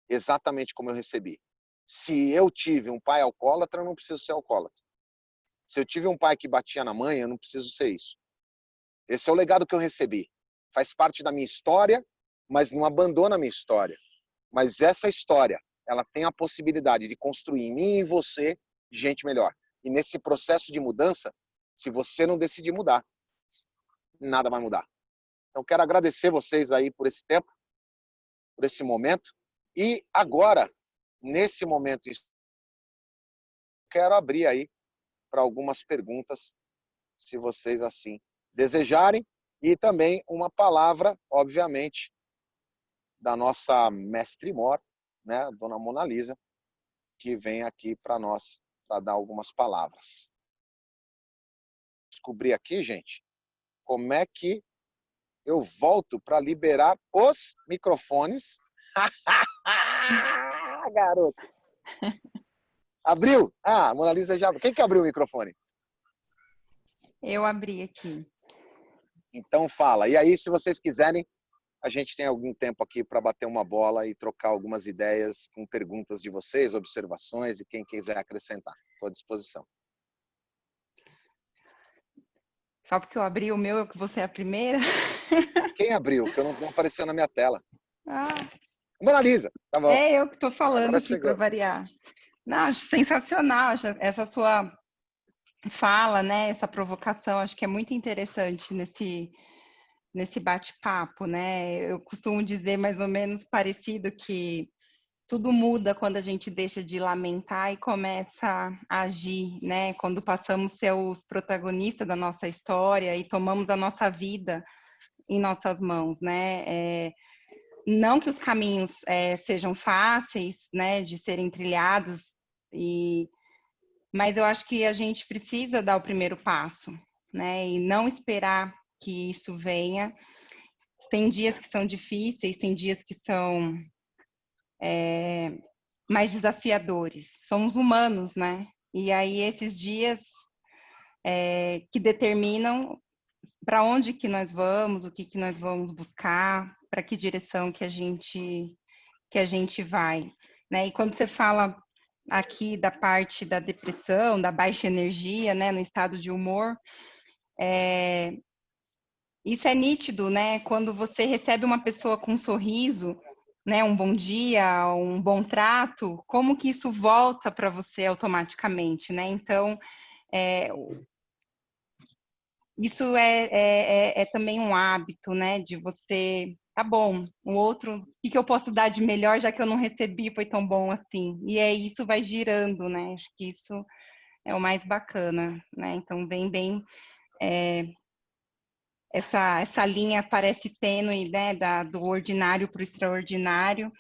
exatamente como eu recebi. Se eu tive um pai alcoólatra, eu não preciso ser alcoólatra. Se eu tive um pai que batia na mãe, eu não preciso ser isso. Esse é o legado que eu recebi. Faz parte da minha história, mas não abandona a minha história. Mas essa história, ela tem a possibilidade de construir em mim e em você gente melhor. E nesse processo de mudança, se você não decidir mudar, nada vai mudar. Então, quero agradecer vocês aí por esse tempo, por esse momento. E agora, nesse momento, quero abrir aí para algumas perguntas, se vocês assim desejarem, e também uma palavra, obviamente, da nossa mestre mor, né, Dona Mona Lisa, que vem aqui para nós, para dar algumas palavras. Descobri aqui, gente, como é que eu volto para liberar os microfones. Garoto! Abriu? Ah, a Mona Lisa já... Quem que abriu o microfone? Eu abri aqui. Então fala. E aí, se vocês quiserem, a gente tem algum tempo aqui para bater uma bola e trocar algumas ideias com perguntas de vocês, observações e quem quiser acrescentar. Estou à disposição. Só porque eu abri o meu, que você é a primeira? Quem abriu? Que eu não apareceu na minha tela. Ah, Mona Lisa, tá bom. é eu que estou falando Agora aqui chegou. para variar. Não, acho sensacional essa sua fala, né? Essa provocação, acho que é muito interessante nesse bate-papo, né? Eu costumo dizer mais ou menos parecido que tudo muda quando a gente deixa de lamentar e começa a agir, né? Quando passamos a ser os protagonistas da nossa história e tomamos a nossa vida em nossas mãos, né? Não que os caminhos sejam fáceis, né, de serem trilhados, mas eu acho que a gente precisa dar o primeiro passo, né? E não esperar que isso venha. Tem dias que são difíceis, tem dias que são mais desafiadores. Somos humanos, né? E aí esses dias que determinam para onde que nós vamos, o que que nós vamos buscar, para que direção que a gente vai, né? E quando você fala aqui da parte da depressão, da baixa energia, né, no estado de humor, isso é nítido, né? Quando você recebe uma pessoa com um sorriso, né, um bom dia, um bom trato, como que isso volta para você automaticamente, né? Então, isso é também um hábito, né, de você, tá bom, o outro, o que eu posso dar de melhor, já que eu não recebi, foi tão bom assim. E isso vai girando, né? Acho que isso é o mais bacana, né? Então, vem bem essa linha parece tênue, né, do ordinário para o extraordinário.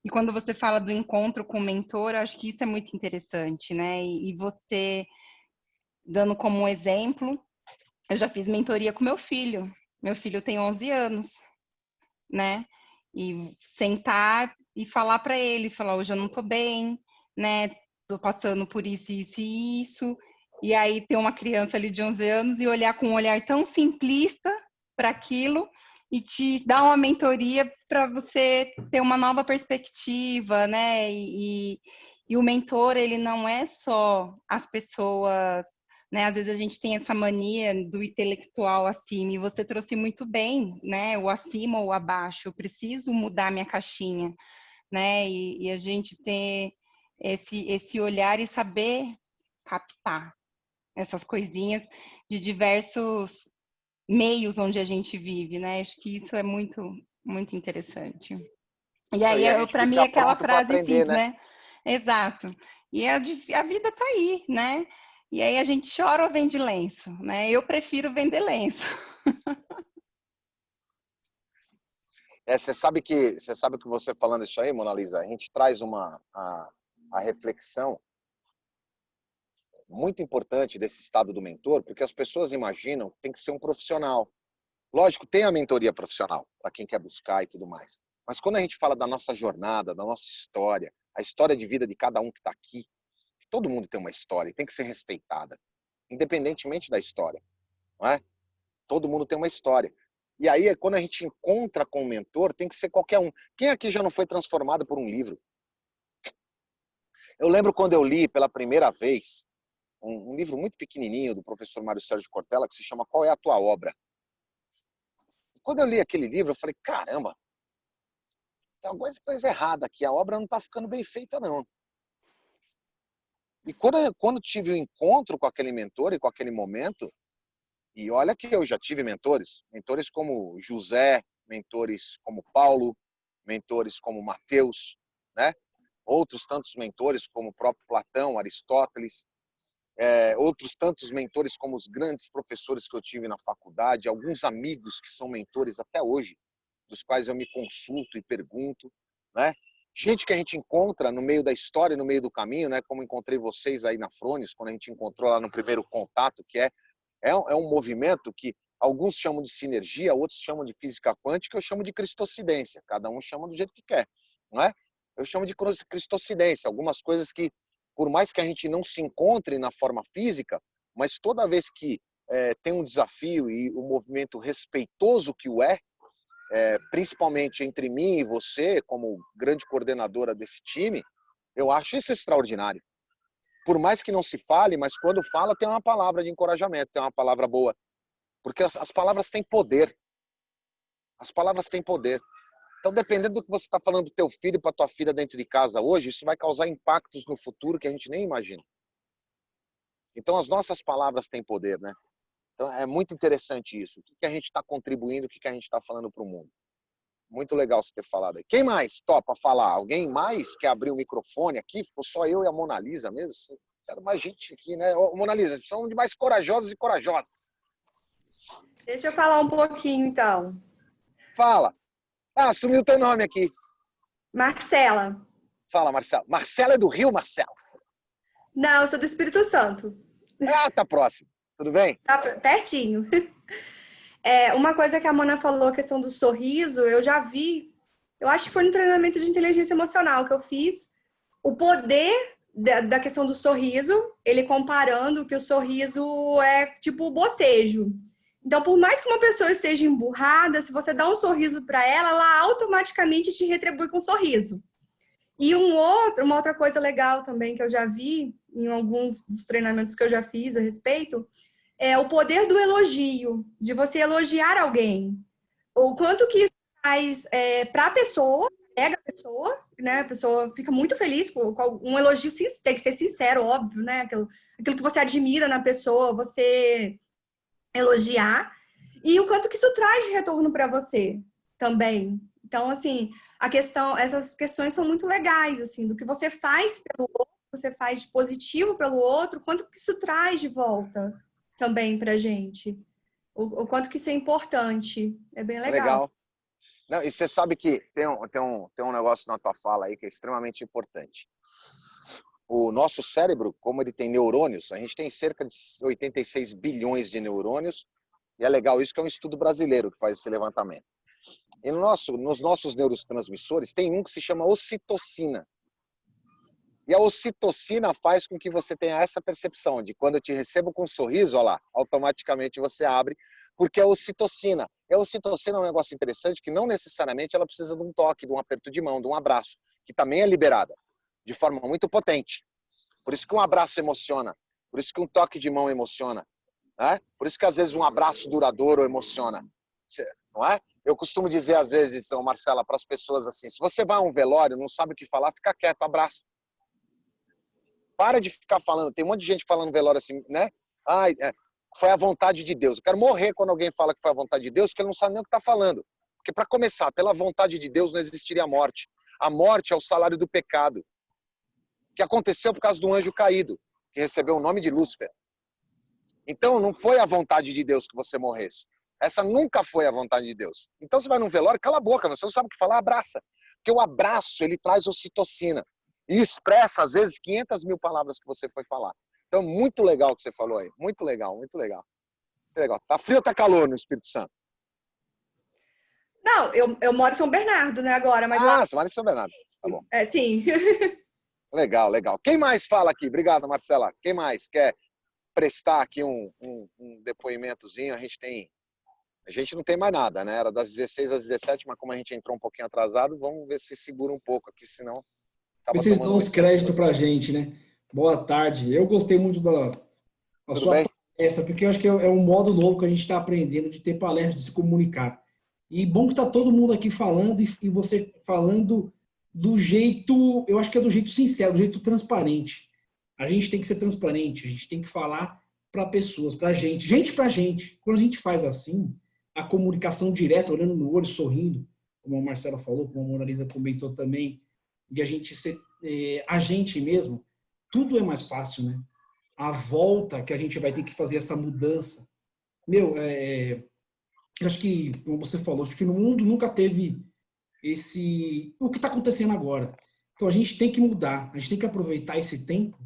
E quando você fala do encontro com o mentor, acho que isso é muito interessante, né? E você, dando como um exemplo, eu já fiz mentoria com meu filho. Meu filho tem 11 anos, né? E sentar e falar para ele, falar, hoje eu não estou bem, né? Estou passando por isso, isso e isso. E aí ter uma criança ali de 11 anos e olhar com um olhar tão simplista para aquilo e te dar uma mentoria para você ter uma nova perspectiva, né? E o mentor, ele não é só as pessoas, né? Às vezes a gente tem essa mania do intelectual acima, e você trouxe muito bem, né? O acima ou o abaixo. Eu preciso mudar minha caixinha, né? E a gente ter esse olhar e saber captar essas coisinhas de diversos meios onde a gente vive, né? Acho que isso é muito, muito interessante. E aí, para mim, aquela frase simples, né? Exato. E a vida tá aí, né? E aí a gente chora ou vende lenço, né? Eu prefiro vender lenço. Você sabe que você falando isso aí, Mona Lisa, a gente traz a reflexão muito importante desse estado do mentor, porque as pessoas imaginam que tem que ser um profissional. Lógico, tem a mentoria profissional, para quem quer buscar e tudo mais. Mas quando a gente fala da nossa jornada, da nossa história, a história de vida de cada um que está aqui, todo mundo tem uma história e tem que ser respeitada, independentemente da história, não é? Todo mundo tem uma história. E aí, quando a gente encontra com o mentor, tem que ser qualquer um. Quem aqui já não foi transformado por um livro? Eu lembro quando eu li pela primeira vez um livro muito pequenininho do professor Mário Sérgio Cortella, que se chama Qual é a Tua Obra? Quando eu li aquele livro, eu falei, caramba, tem alguma coisa errada aqui, a obra não está ficando bem feita, não. E quando tive o encontro com aquele mentor e com aquele momento, e olha que eu já tive mentores como José, mentores como Paulo, mentores como Mateus, né? outros tantos mentores como o próprio Platão, Aristóteles, outros tantos mentores como os grandes professores que eu tive na faculdade, alguns amigos que são mentores até hoje, dos quais eu me consulto e pergunto, né? Gente que a gente encontra no meio da história, no meio do caminho, né? Como encontrei vocês aí na Frônios, quando a gente encontrou lá no primeiro contato, que é um movimento que alguns chamam de sinergia, outros chamam de física quântica, eu chamo de cristocidência. Cada um chama do jeito que quer, não é? Eu chamo de cristocidência. Algumas coisas que, por mais que a gente não se encontre na forma física, mas toda vez que tem um desafio e um movimento respeitoso que o principalmente entre mim e você, como grande coordenadora desse time, eu acho isso extraordinário. Por mais que não se fale, mas quando fala tem uma palavra de encorajamento, tem uma palavra boa. Porque as palavras têm poder. As palavras têm poder. Então, dependendo do que você está falando para o teu filho e para a tua filha dentro de casa hoje, isso vai causar impactos no futuro que a gente nem imagina. Então, as nossas palavras têm poder, né? Então, é muito interessante isso. O que a gente está contribuindo, o que a gente está falando para o mundo. Muito legal você ter falado aí. Quem mais topa falar? Alguém mais quer abrir o microfone aqui? Ficou só eu e a Mona Lisa mesmo? Quero mais gente aqui, né? Ô, Mona Lisa, precisamos de mais corajosos e corajosas. Deixa eu falar um pouquinho, então. Fala. Ah, sumiu o teu nome aqui. Marcela. Fala, Marcela. Marcela é do Rio, Marcela? Não, eu sou do Espírito Santo. Ah, tá próximo. Tudo bem? Tá pertinho. Uma coisa que a Mona falou, a questão do sorriso, eu já vi, eu acho que foi no treinamento de inteligência emocional que eu fiz, o poder da questão do sorriso, ele comparando que o sorriso é tipo o bocejo. Então, por mais que uma pessoa esteja emburrada, se você dá um sorriso para ela, ela automaticamente te retribui com um sorriso. E uma outra coisa legal também que eu já vi em alguns dos treinamentos que eu já fiz a respeito, é o poder do elogio, de você elogiar alguém. O quanto que isso faz para a pessoa, pega a pessoa, né? A pessoa fica muito feliz com um elogio, tem que ser sincero, óbvio, né? Aquilo que você admira na pessoa, você elogiar. E o quanto que isso traz de retorno para você também. Então, assim, essas questões são muito legais, assim, do que você faz pelo outro, você faz de positivo pelo outro, quanto que isso traz de volta também pra gente. O quanto que isso é importante. É bem legal. Legal. Não, e você sabe que tem um negócio na tua fala aí que é extremamente importante. O nosso cérebro, como ele tem neurônios, a gente tem cerca de 86 bilhões de neurônios, e é legal isso que é um estudo brasileiro que faz esse levantamento. E nos nossos neurotransmissores tem um que se chama ocitocina. E a ocitocina faz com que você tenha essa percepção de quando eu te recebo com um sorriso, olha lá, automaticamente você abre, porque a ocitocina. E a ocitocina é um negócio interessante que não necessariamente ela precisa de um toque, de um aperto de mão, de um abraço, que também é liberada de forma muito potente. Por isso que um abraço emociona, por isso que um toque de mão emociona, né? Por isso que às vezes um abraço duradouro emociona, não é? Eu costumo dizer às vezes, Marcela, para as pessoas assim, se você vai a um velório, não sabe o que falar, fica quieto, abraça. Para de ficar falando, tem um monte de gente falando velório assim, né? Foi a vontade de Deus. Eu quero morrer quando alguém fala que foi a vontade de Deus, porque ele não sabe nem o que está falando. Porque para começar, pela vontade de Deus não existiria a morte. A morte é o salário do pecado, que aconteceu por causa do anjo caído, que recebeu o nome de Lúcifer. Então não foi a vontade de Deus que você morresse. Essa nunca foi a vontade de Deus. Então você vai num velório, cala a boca, você não sabe o que falar, abraça. Porque o abraço, ele traz ocitocina. E expressa, às vezes, 500 mil palavras que você foi falar. Então, muito legal o que você falou aí. Muito legal, muito legal. Muito legal. Tá frio ou tá calor no Espírito Santo? Não, eu moro em São Bernardo, né, agora. Mas você mora em São Bernardo. Tá bom. Sim. Legal, legal. Quem mais fala aqui? Obrigado, Marcela. Quem mais quer prestar aqui um depoimentozinho? A gente não tem mais nada, né? Era das 16 às 17, mas como a gente entrou um pouquinho atrasado, vamos ver se segura um pouco aqui, senão... Vocês dão uns créditos pra gente, né? Boa tarde. Eu gostei muito da sua palestra, porque eu acho que é um modo novo que a gente está aprendendo de ter palestra, de se comunicar. E bom que tá todo mundo aqui falando e você falando do jeito, eu acho que é do jeito sincero, do jeito transparente. A gente tem que ser transparente, a gente tem que falar para pessoas, para gente para gente. Quando a gente faz assim, a comunicação direta, olhando no olho, sorrindo, como a Marcela falou, como a Mona Lisa comentou também, de a gente ser a gente mesmo, tudo é mais fácil, né? A volta que a gente vai ter que fazer essa mudança. Meu, eu acho que, como você falou, acho que no mundo nunca teve o que está acontecendo agora. Então a gente tem que mudar, a gente tem que aproveitar esse tempo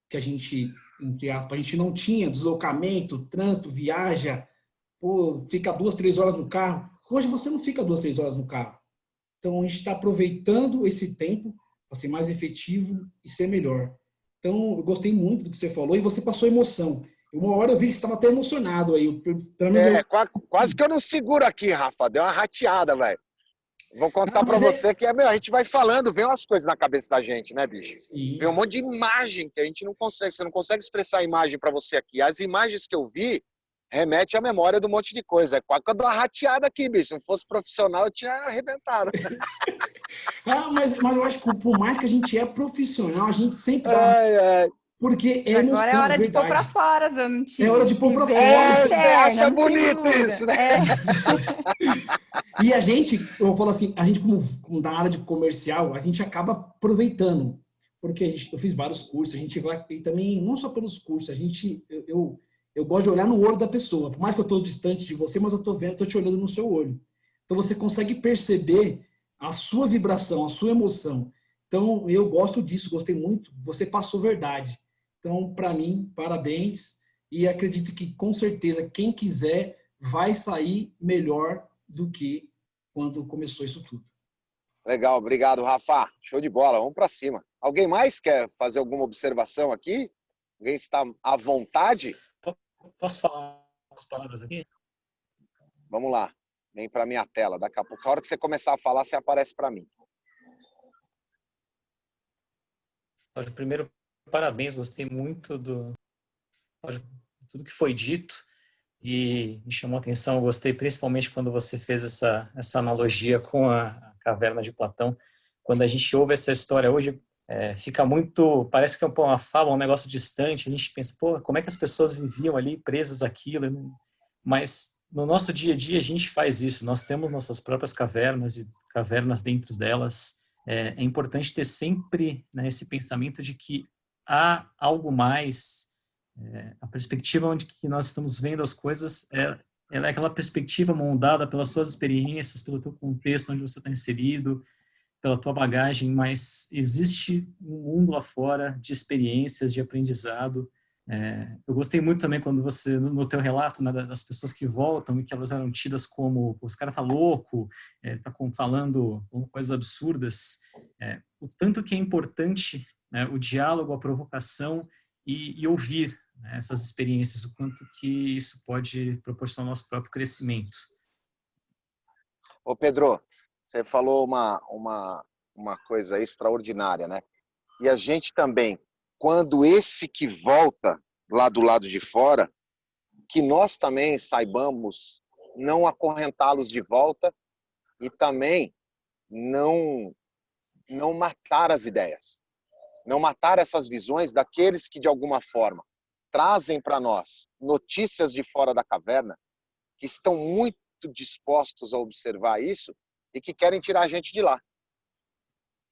que a gente, entre aspas, a gente não tinha deslocamento, trânsito, viaja, pô, fica 2, 3 horas no carro. Hoje você não fica 2, 3 horas no carro. Então a gente está aproveitando esse tempo para ser mais efetivo e ser melhor. Então eu gostei muito do que você falou e você passou emoção. Uma hora eu vi que você estava até emocionado aí. Quase que eu não seguro aqui, Rafa. Deu uma rateada, velho. Vou contar pra você que a gente vai falando, vem umas coisas na cabeça da gente, né, bicho? Sim. Vem um monte de imagem que a gente não consegue, você não consegue expressar a imagem pra você aqui. As imagens que eu vi remete à memória de um monte de coisa. É quase que eu dou uma rateada aqui, bicho. Se não fosse profissional, eu tinha arrebentado. Mas eu acho que por mais que a gente é profissional, a gente sempre dá. Porque é emoção, agora é hora de pôr verdade. pra fora, Zanutinho. É hora de pôr pra fora. Você acha bonito isso, né? E a gente, eu falo assim, a gente como da área de comercial, a gente acaba aproveitando. Porque eu fiz vários cursos, a gente vai, e também, não só pelos cursos, eu gosto de olhar no olho da pessoa. Por mais que eu estou distante de você, mas eu estou te olhando no seu olho. Então você consegue perceber a sua vibração, a sua emoção. Então eu gosto disso, gostei muito. Você passou verdade. Então, para mim, parabéns. E acredito que, com certeza, quem quiser vai sair melhor do que quando começou isso tudo. Legal, obrigado, Rafa. Show de bola, vamos para cima. Alguém mais quer fazer alguma observação aqui? Alguém está à vontade? Posso falar umas palavras aqui? Vamos lá, vem para minha tela. Daqui a pouco, a hora que você começar a falar, você aparece para mim. Primeiro, parabéns, gostei muito de tudo que foi dito e me chamou a atenção. Eu gostei principalmente quando você fez essa analogia com a caverna de Platão. Quando a gente ouve essa história hoje, fica muito, parece que é uma fala, um negócio distante. A gente pensa, pô, como é que as pessoas viviam ali presas àquilo? Mas no nosso dia a dia a gente faz isso. Nós temos nossas próprias cavernas e cavernas dentro delas. É importante ter sempre, né, esse pensamento de que há algo mais. A perspectiva onde que nós estamos vendo as coisas ela é aquela perspectiva moldada pelas suas experiências, pelo teu contexto onde você está inserido, pela tua bagagem, mas existe um mundo lá fora de experiências, de aprendizado. Eu gostei muito também quando você, no teu relato, né, das pessoas que voltam e que elas eram tidas como os caras tá louco, tá falando coisas absurdas. O tanto que é importante, né, o diálogo, a provocação e ouvir, né, essas experiências, o quanto que isso pode proporcionar nosso próprio crescimento. Ô Pedro, você falou uma coisa extraordinária, né? E a gente também, quando esse que volta lá do lado de fora, que nós também saibamos não acorrentá-los de volta e também não matar as ideias, não matar essas visões daqueles que de alguma forma trazem para nós notícias de fora da caverna, que estão muito dispostos a observar isso e que querem tirar a gente de lá.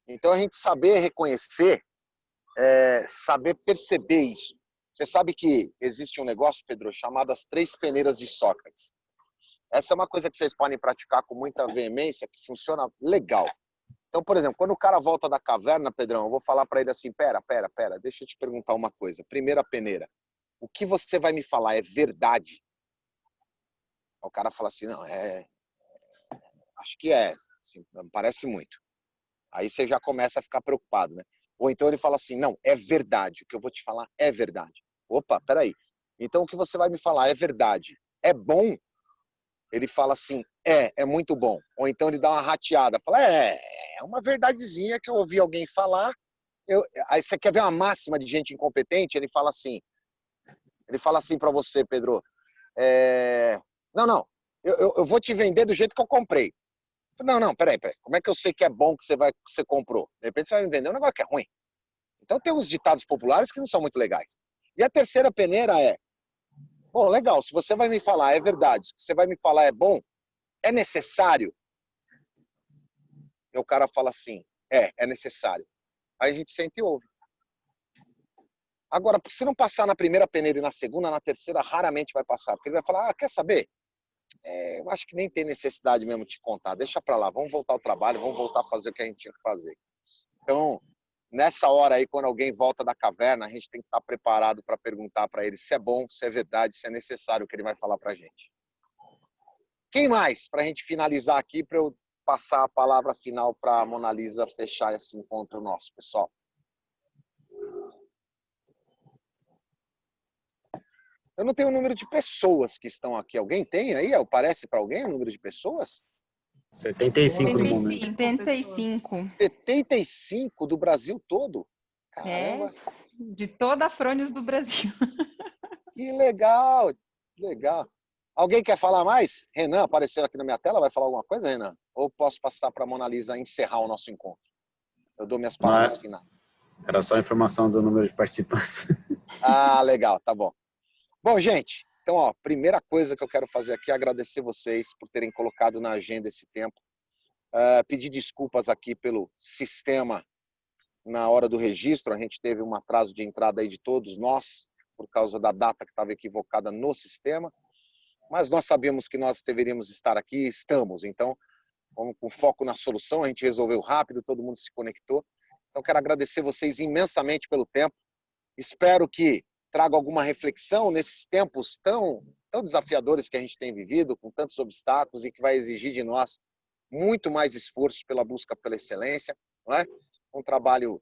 Então a gente saber reconhecer, saber perceber isso. Você sabe que existe um negócio, Pedro, chamado as 3 peneiras de Sócrates. Essa é uma coisa que vocês podem praticar com muita veemência, que funciona legal. Então, por exemplo, quando o cara volta da caverna, Pedrão, eu vou falar para ele assim, pera, deixa eu te perguntar uma coisa. Primeira peneira, o que você vai me falar é verdade? O cara fala assim, não, acho que assim, parece muito. Aí você já começa a ficar preocupado, né? Ou então ele fala assim, não, é verdade, o que eu vou te falar é verdade. Opa, peraí. Então o que você vai me falar é verdade. É bom? Ele fala assim, é muito bom. Ou então ele dá uma rateada, fala, é uma verdadezinha que eu ouvi alguém falar. Aí você quer ver uma máxima de gente incompetente? Ele fala assim para você, Pedro, não, eu vou te vender do jeito que eu comprei. Não, peraí, como é que eu sei que é bom que você comprou? De repente você vai me vender um negócio que é ruim. Então tem uns ditados populares que não são muito legais. E a terceira peneira bom, legal, se você vai me falar é verdade, se você vai me falar é bom, é necessário? E o cara fala assim, é necessário. aí a gente senta e ouve. Agora, se não passar na primeira peneira e na segunda, na terceira, raramente vai passar. Porque ele vai falar, quer saber? Eu acho que nem tem necessidade mesmo de te contar. Deixa pra lá, vamos voltar ao trabalho, vamos voltar a fazer o que a gente tinha que fazer. Então, nessa hora aí, quando alguém volta da caverna, a gente tem que estar preparado para perguntar para ele se é bom, se é verdade, se é necessário o que ele vai falar pra gente. Quem mais? Pra gente finalizar aqui, para eu passar a palavra final para a Mona Lisa fechar esse encontro nosso, pessoal. Eu não tenho o número de pessoas que estão aqui. Alguém tem aí? Parece para alguém o número de pessoas? 75 no momento. 75. 75 do Brasil todo? Caramba. De toda a Frônios do Brasil. Que legal, legal. Alguém quer falar mais? Renan apareceu aqui na minha tela, vai falar alguma coisa, Renan? Ou posso passar para a Mona Lisa encerrar o nosso encontro? Eu dou minhas palavras finais. Era só a informação do número de participantes. Ah, legal, tá bom. Bom, gente, então, ó, primeira coisa que eu quero fazer aqui é agradecer vocês por terem colocado na agenda esse tempo. Pedir desculpas aqui pelo sistema na hora do registro. A gente teve um atraso de entrada aí de todos nós, por causa da data que estava equivocada no sistema. Mas nós sabíamos que nós deveríamos estar aqui e estamos. Então, vamos com foco na solução. A gente resolveu rápido, todo mundo se conectou. Então, quero agradecer vocês imensamente pelo tempo. Espero que traga alguma reflexão nesses tempos tão desafiadores que a gente tem vivido, com tantos obstáculos e que vai exigir de nós muito mais esforço pela busca pela excelência, não é? Um trabalho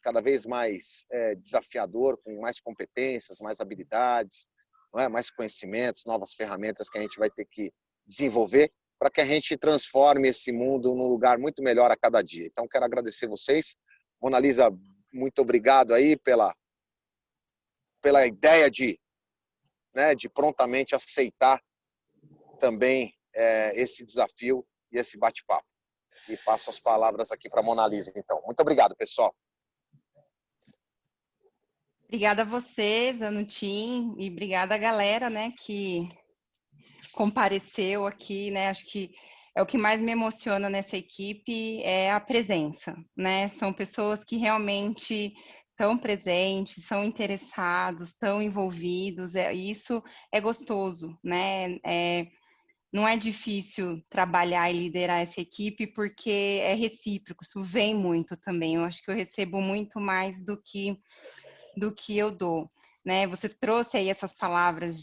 cada vez mais desafiador, com mais competências, mais habilidades, não é? Mais conhecimentos, novas ferramentas que a gente vai ter que desenvolver para que a gente transforme esse mundo num lugar muito melhor a cada dia. Então, quero agradecer vocês. Mona Lisa, muito obrigado aí pela ideia de prontamente aceitar também esse desafio e esse bate-papo. E passo as palavras aqui para a Mona Lisa, então. Muito obrigado, pessoal. Obrigada a vocês, Anutim, e obrigada a galera, né, que compareceu aqui, né? Acho que é o que mais me emociona nessa equipe, é a presença, né? São pessoas que realmente estão presentes, são interessados, estão envolvidos, isso é gostoso, né? Não é difícil trabalhar e liderar essa equipe porque é recíproco, isso vem muito também. Eu acho que eu recebo muito mais do que eu dou, né? Você trouxe aí essas palavras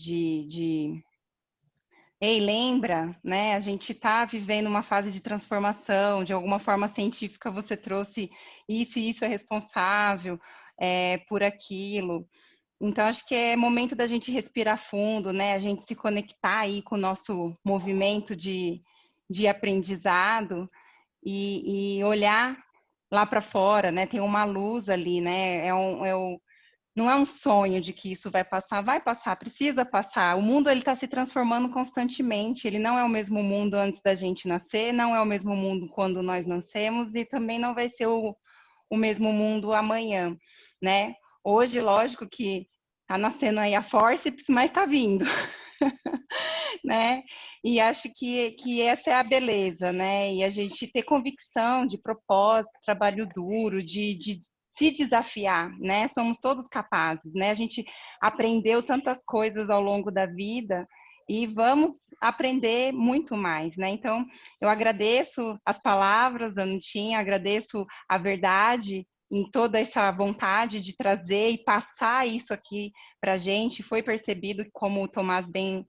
Ei, lembra, né? A gente está vivendo uma fase de transformação, de alguma forma científica você trouxe isso e isso é responsável por aquilo. Então, acho que é momento da gente respirar fundo, né? A gente se conectar aí com o nosso movimento de aprendizado e olhar lá para fora, né? Tem uma luz ali, né? Não é um sonho de que isso vai passar, precisa passar. O mundo ele está se transformando constantemente, ele não é o mesmo mundo antes da gente nascer, não é o mesmo mundo quando nós nascemos e também não vai ser o mesmo mundo amanhã, né? Hoje, lógico que está nascendo aí a forceps, mas está vindo, né? E acho que essa é a beleza, né? E a gente ter convicção de propósito, trabalho duro, de se desafiar, né? Somos todos capazes, né? A gente aprendeu tantas coisas ao longo da vida e vamos aprender muito mais, né? Então, eu agradeço as palavras da Anutim, agradeço a verdade em toda essa vontade de trazer e passar isso aqui para a gente. Foi percebido, como o Tomás bem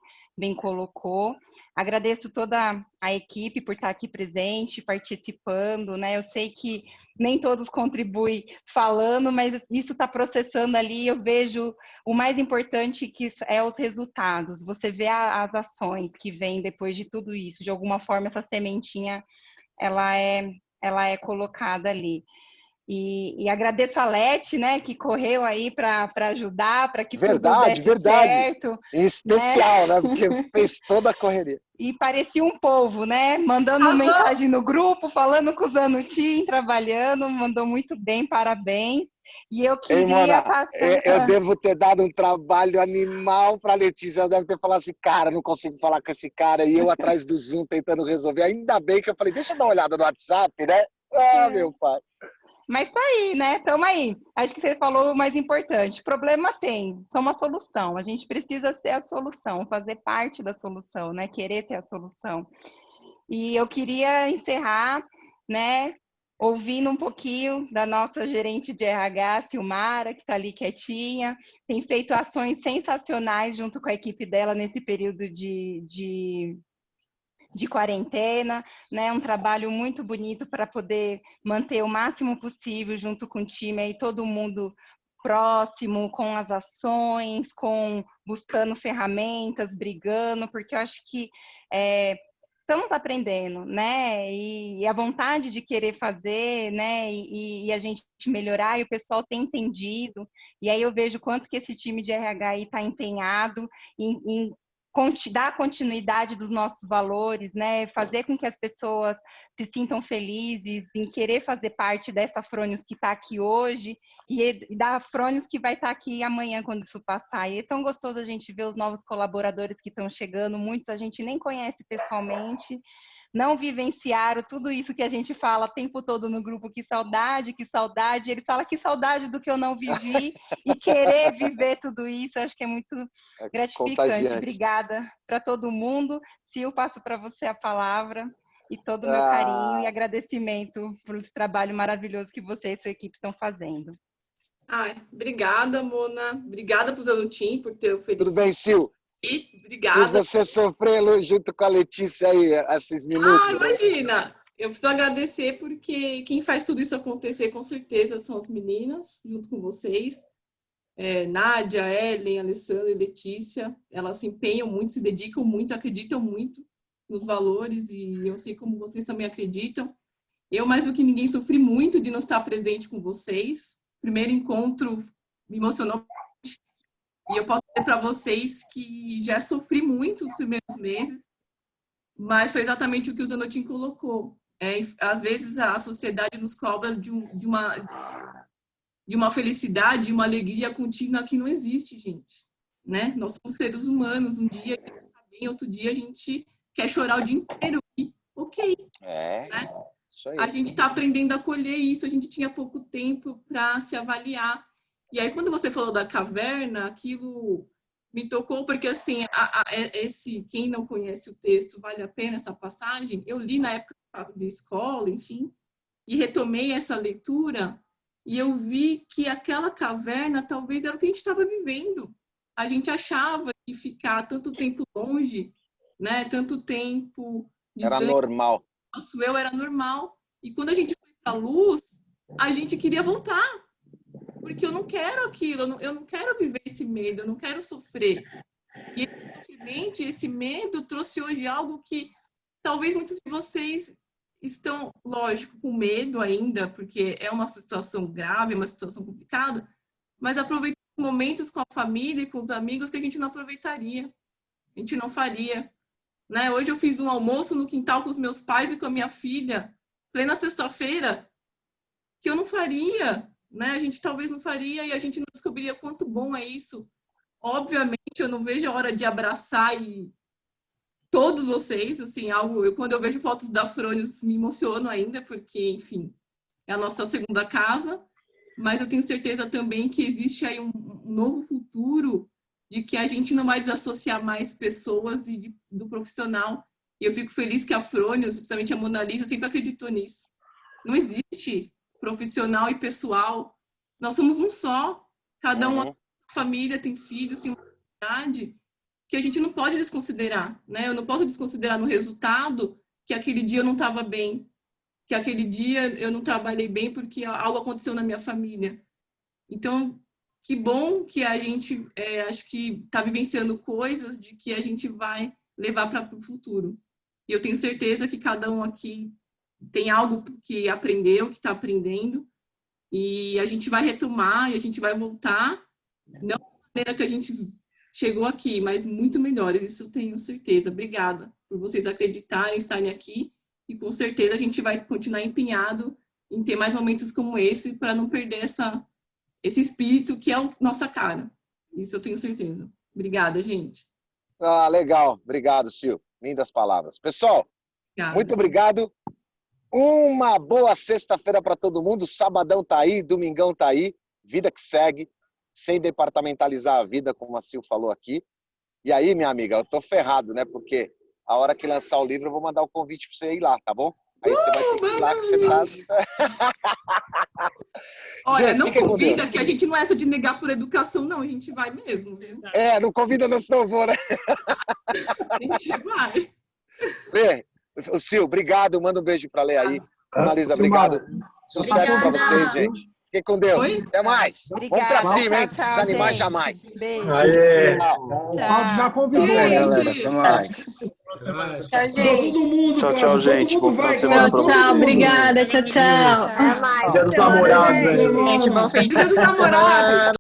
colocou. Agradeço toda a equipe por estar aqui presente, participando, né? Eu sei que nem todos contribuem falando, mas isso está processando ali. Eu vejo o mais importante que é os resultados. Você vê as ações que vêm depois de tudo isso. De alguma forma, essa sementinha, ela é colocada ali. E agradeço a Leti, né, que correu aí para ajudar, para que tudo desse certo. Em especial, né, porque fez toda a correria. E parecia um povo, né, mandando mensagem no grupo, falando com o Zanutim, trabalhando, mandou muito bem, parabéns. E eu queria Mona, eu devo ter dado um trabalho animal para a Letícia. Ela deve ter falado assim, cara, não consigo falar com esse cara. E eu atrás do Zoom tentando resolver. Ainda bem que eu falei, deixa eu dar uma olhada no WhatsApp, né? Ah, meu pai. Mas tá aí, né? Estamos aí. Acho que você falou o mais importante. Problema tem, só uma solução. A gente precisa ser a solução, fazer parte da solução, né? Querer ser a solução. E eu queria encerrar, né? Ouvindo um pouquinho da nossa gerente de RH, Silmara, que está ali quietinha, tem feito ações sensacionais junto com a equipe dela nesse período de quarentena, né? Um trabalho muito bonito para poder manter o máximo possível junto com o time aí, todo mundo próximo, com as ações, buscando ferramentas, brigando, porque eu acho que estamos aprendendo, né? E a vontade de querer fazer, né? E a gente melhorar, e o pessoal tem entendido. E aí eu vejo quanto que esse time de RH está empenhado em dar continuidade dos nossos valores, né? Fazer com que as pessoas se sintam felizes, em querer fazer parte dessa Frônios que está aqui hoje e da Frônios que vai estar aqui amanhã quando isso passar. E é tão gostoso a gente ver os novos colaboradores que estão chegando, muitos a gente nem conhece pessoalmente, não vivenciaram tudo isso que a gente fala o tempo todo no grupo, que saudade, que saudade. Ele fala que saudade do que eu não vivi e querer viver tudo isso, acho que é muito gratificante. Contagiante. Obrigada para todo mundo. Sil, passo para você a palavra e todo o meu carinho e agradecimento por esse trabalho maravilhoso que você e sua equipe estão fazendo. Obrigada, Mona. Obrigada para o Zanutim por ter oferecido. Tudo bem, Sil? Obrigada. Fiz você sofrer junto com a Letícia aí, esses minutos. Imagina! Eu preciso agradecer porque quem faz tudo isso acontecer, com certeza, são as meninas, junto com vocês. Nádia, Ellen, Alessandra e Letícia. Elas se empenham muito, se dedicam muito, acreditam muito nos valores e eu sei como vocês também acreditam. Eu, mais do que ninguém, sofri muito de não estar presente com vocês. O primeiro encontro me emocionou. E eu posso dizer para vocês que já sofri muito os primeiros meses, mas foi exatamente o que o Zanutim colocou. Às vezes a sociedade nos cobra de uma felicidade, de uma alegria contínua que não existe, gente. Né? Nós somos seres humanos, um dia a gente está bem, outro dia a gente quer chorar o dia inteiro. E ok. Né? Isso aí. A gente está aprendendo a colher isso, a gente tinha pouco tempo para se avaliar. E aí, quando você falou da caverna, aquilo me tocou, porque, assim, quem não conhece o texto, vale a pena essa passagem, eu li na época de escola, enfim, e retomei essa leitura, e eu vi que aquela caverna talvez era o que a gente estava vivendo. A gente achava que ficar tanto tempo longe, né, tanto tempo distante, era normal. Nosso eu era normal. E quando a gente foi para a luz, a gente queria voltar. Porque eu não quero aquilo, eu não quero viver esse medo, eu não quero sofrer. E esse sofrimento, esse medo trouxe hoje algo que talvez muitos de vocês estão, lógico, com medo ainda, porque é uma situação grave, uma situação complicada, mas aproveitando momentos com a família e com os amigos que a gente não aproveitaria, a gente não faria. Né? Hoje eu fiz um almoço no quintal com os meus pais e com a minha filha, plena sexta-feira, que eu não faria. Né? A gente talvez não faria e a gente não descobriria quanto bom é isso. Obviamente, eu não vejo a hora de abraçar todos vocês, assim, quando eu vejo fotos da Frônios me emociono ainda, porque, enfim, é a nossa segunda casa, mas eu tenho certeza também que existe aí um novo futuro de que a gente não vai desassociar mais pessoas do profissional. E eu fico feliz que a Frônios, principalmente a Mona Lisa, sempre acreditou nisso. Não existe profissional e pessoal, nós somos um só, cada um tem família, tem filhos, tem uma idade que a gente não pode desconsiderar, né? Eu não posso desconsiderar no resultado que aquele dia eu não estava bem, que aquele dia eu não trabalhei bem porque algo aconteceu na minha família. Então, que bom que a gente, acho que está vivenciando coisas de que a gente vai levar para o futuro. E eu tenho certeza que cada um aqui tem algo que aprendeu, que está aprendendo, e a gente vai retomar, e a gente vai voltar, não da maneira que a gente chegou aqui, mas muito melhores, isso eu tenho certeza. Obrigada por vocês acreditarem, estarem aqui, e com certeza a gente vai continuar empenhado em ter mais momentos como esse, para não perder esse espírito que é a nossa cara. Isso eu tenho certeza. Obrigada, gente. Legal. Obrigado, Sil. Lindas palavras. Pessoal, muito obrigado. Uma boa sexta-feira para todo mundo. Sabadão tá aí, domingão tá aí. Vida que segue, sem departamentalizar a vida, como a Sil falou aqui. E aí, minha amiga, eu tô ferrado, né? Porque a hora que lançar o livro, eu vou mandar o convite para você ir lá, tá bom? Aí você vai ter que ir lá que você tá... Olha, Gente, não fiquem com convida, Deus. que a gente não é essa de negar por educação, não. A gente vai mesmo. Viu? Não convida não, senão eu vou, né? A gente vai. Lê, o Sil, obrigado. Manda um beijo pra Lê aí. Analisa, obrigado. Sucesso pra vocês, gente. Fiquem com Deus. Oi? Até mais. Obrigada. Vamos pra cima, hein? Tchau, Desanimar gente. jamais. Beijo. Aê. Tchau. O Cláudio já convidou. Gente. Galera. Até mais. Tchau, gente. Todo mundo, Tchau, Cláudio, gente. todo mundo Bom vai, final de semana Cláudio, pra todo Tchau, mundo. obrigada. Tchau, tchau. Até mais. Dia dos namorados, né? Gente, bom fim de Dia dos namorados.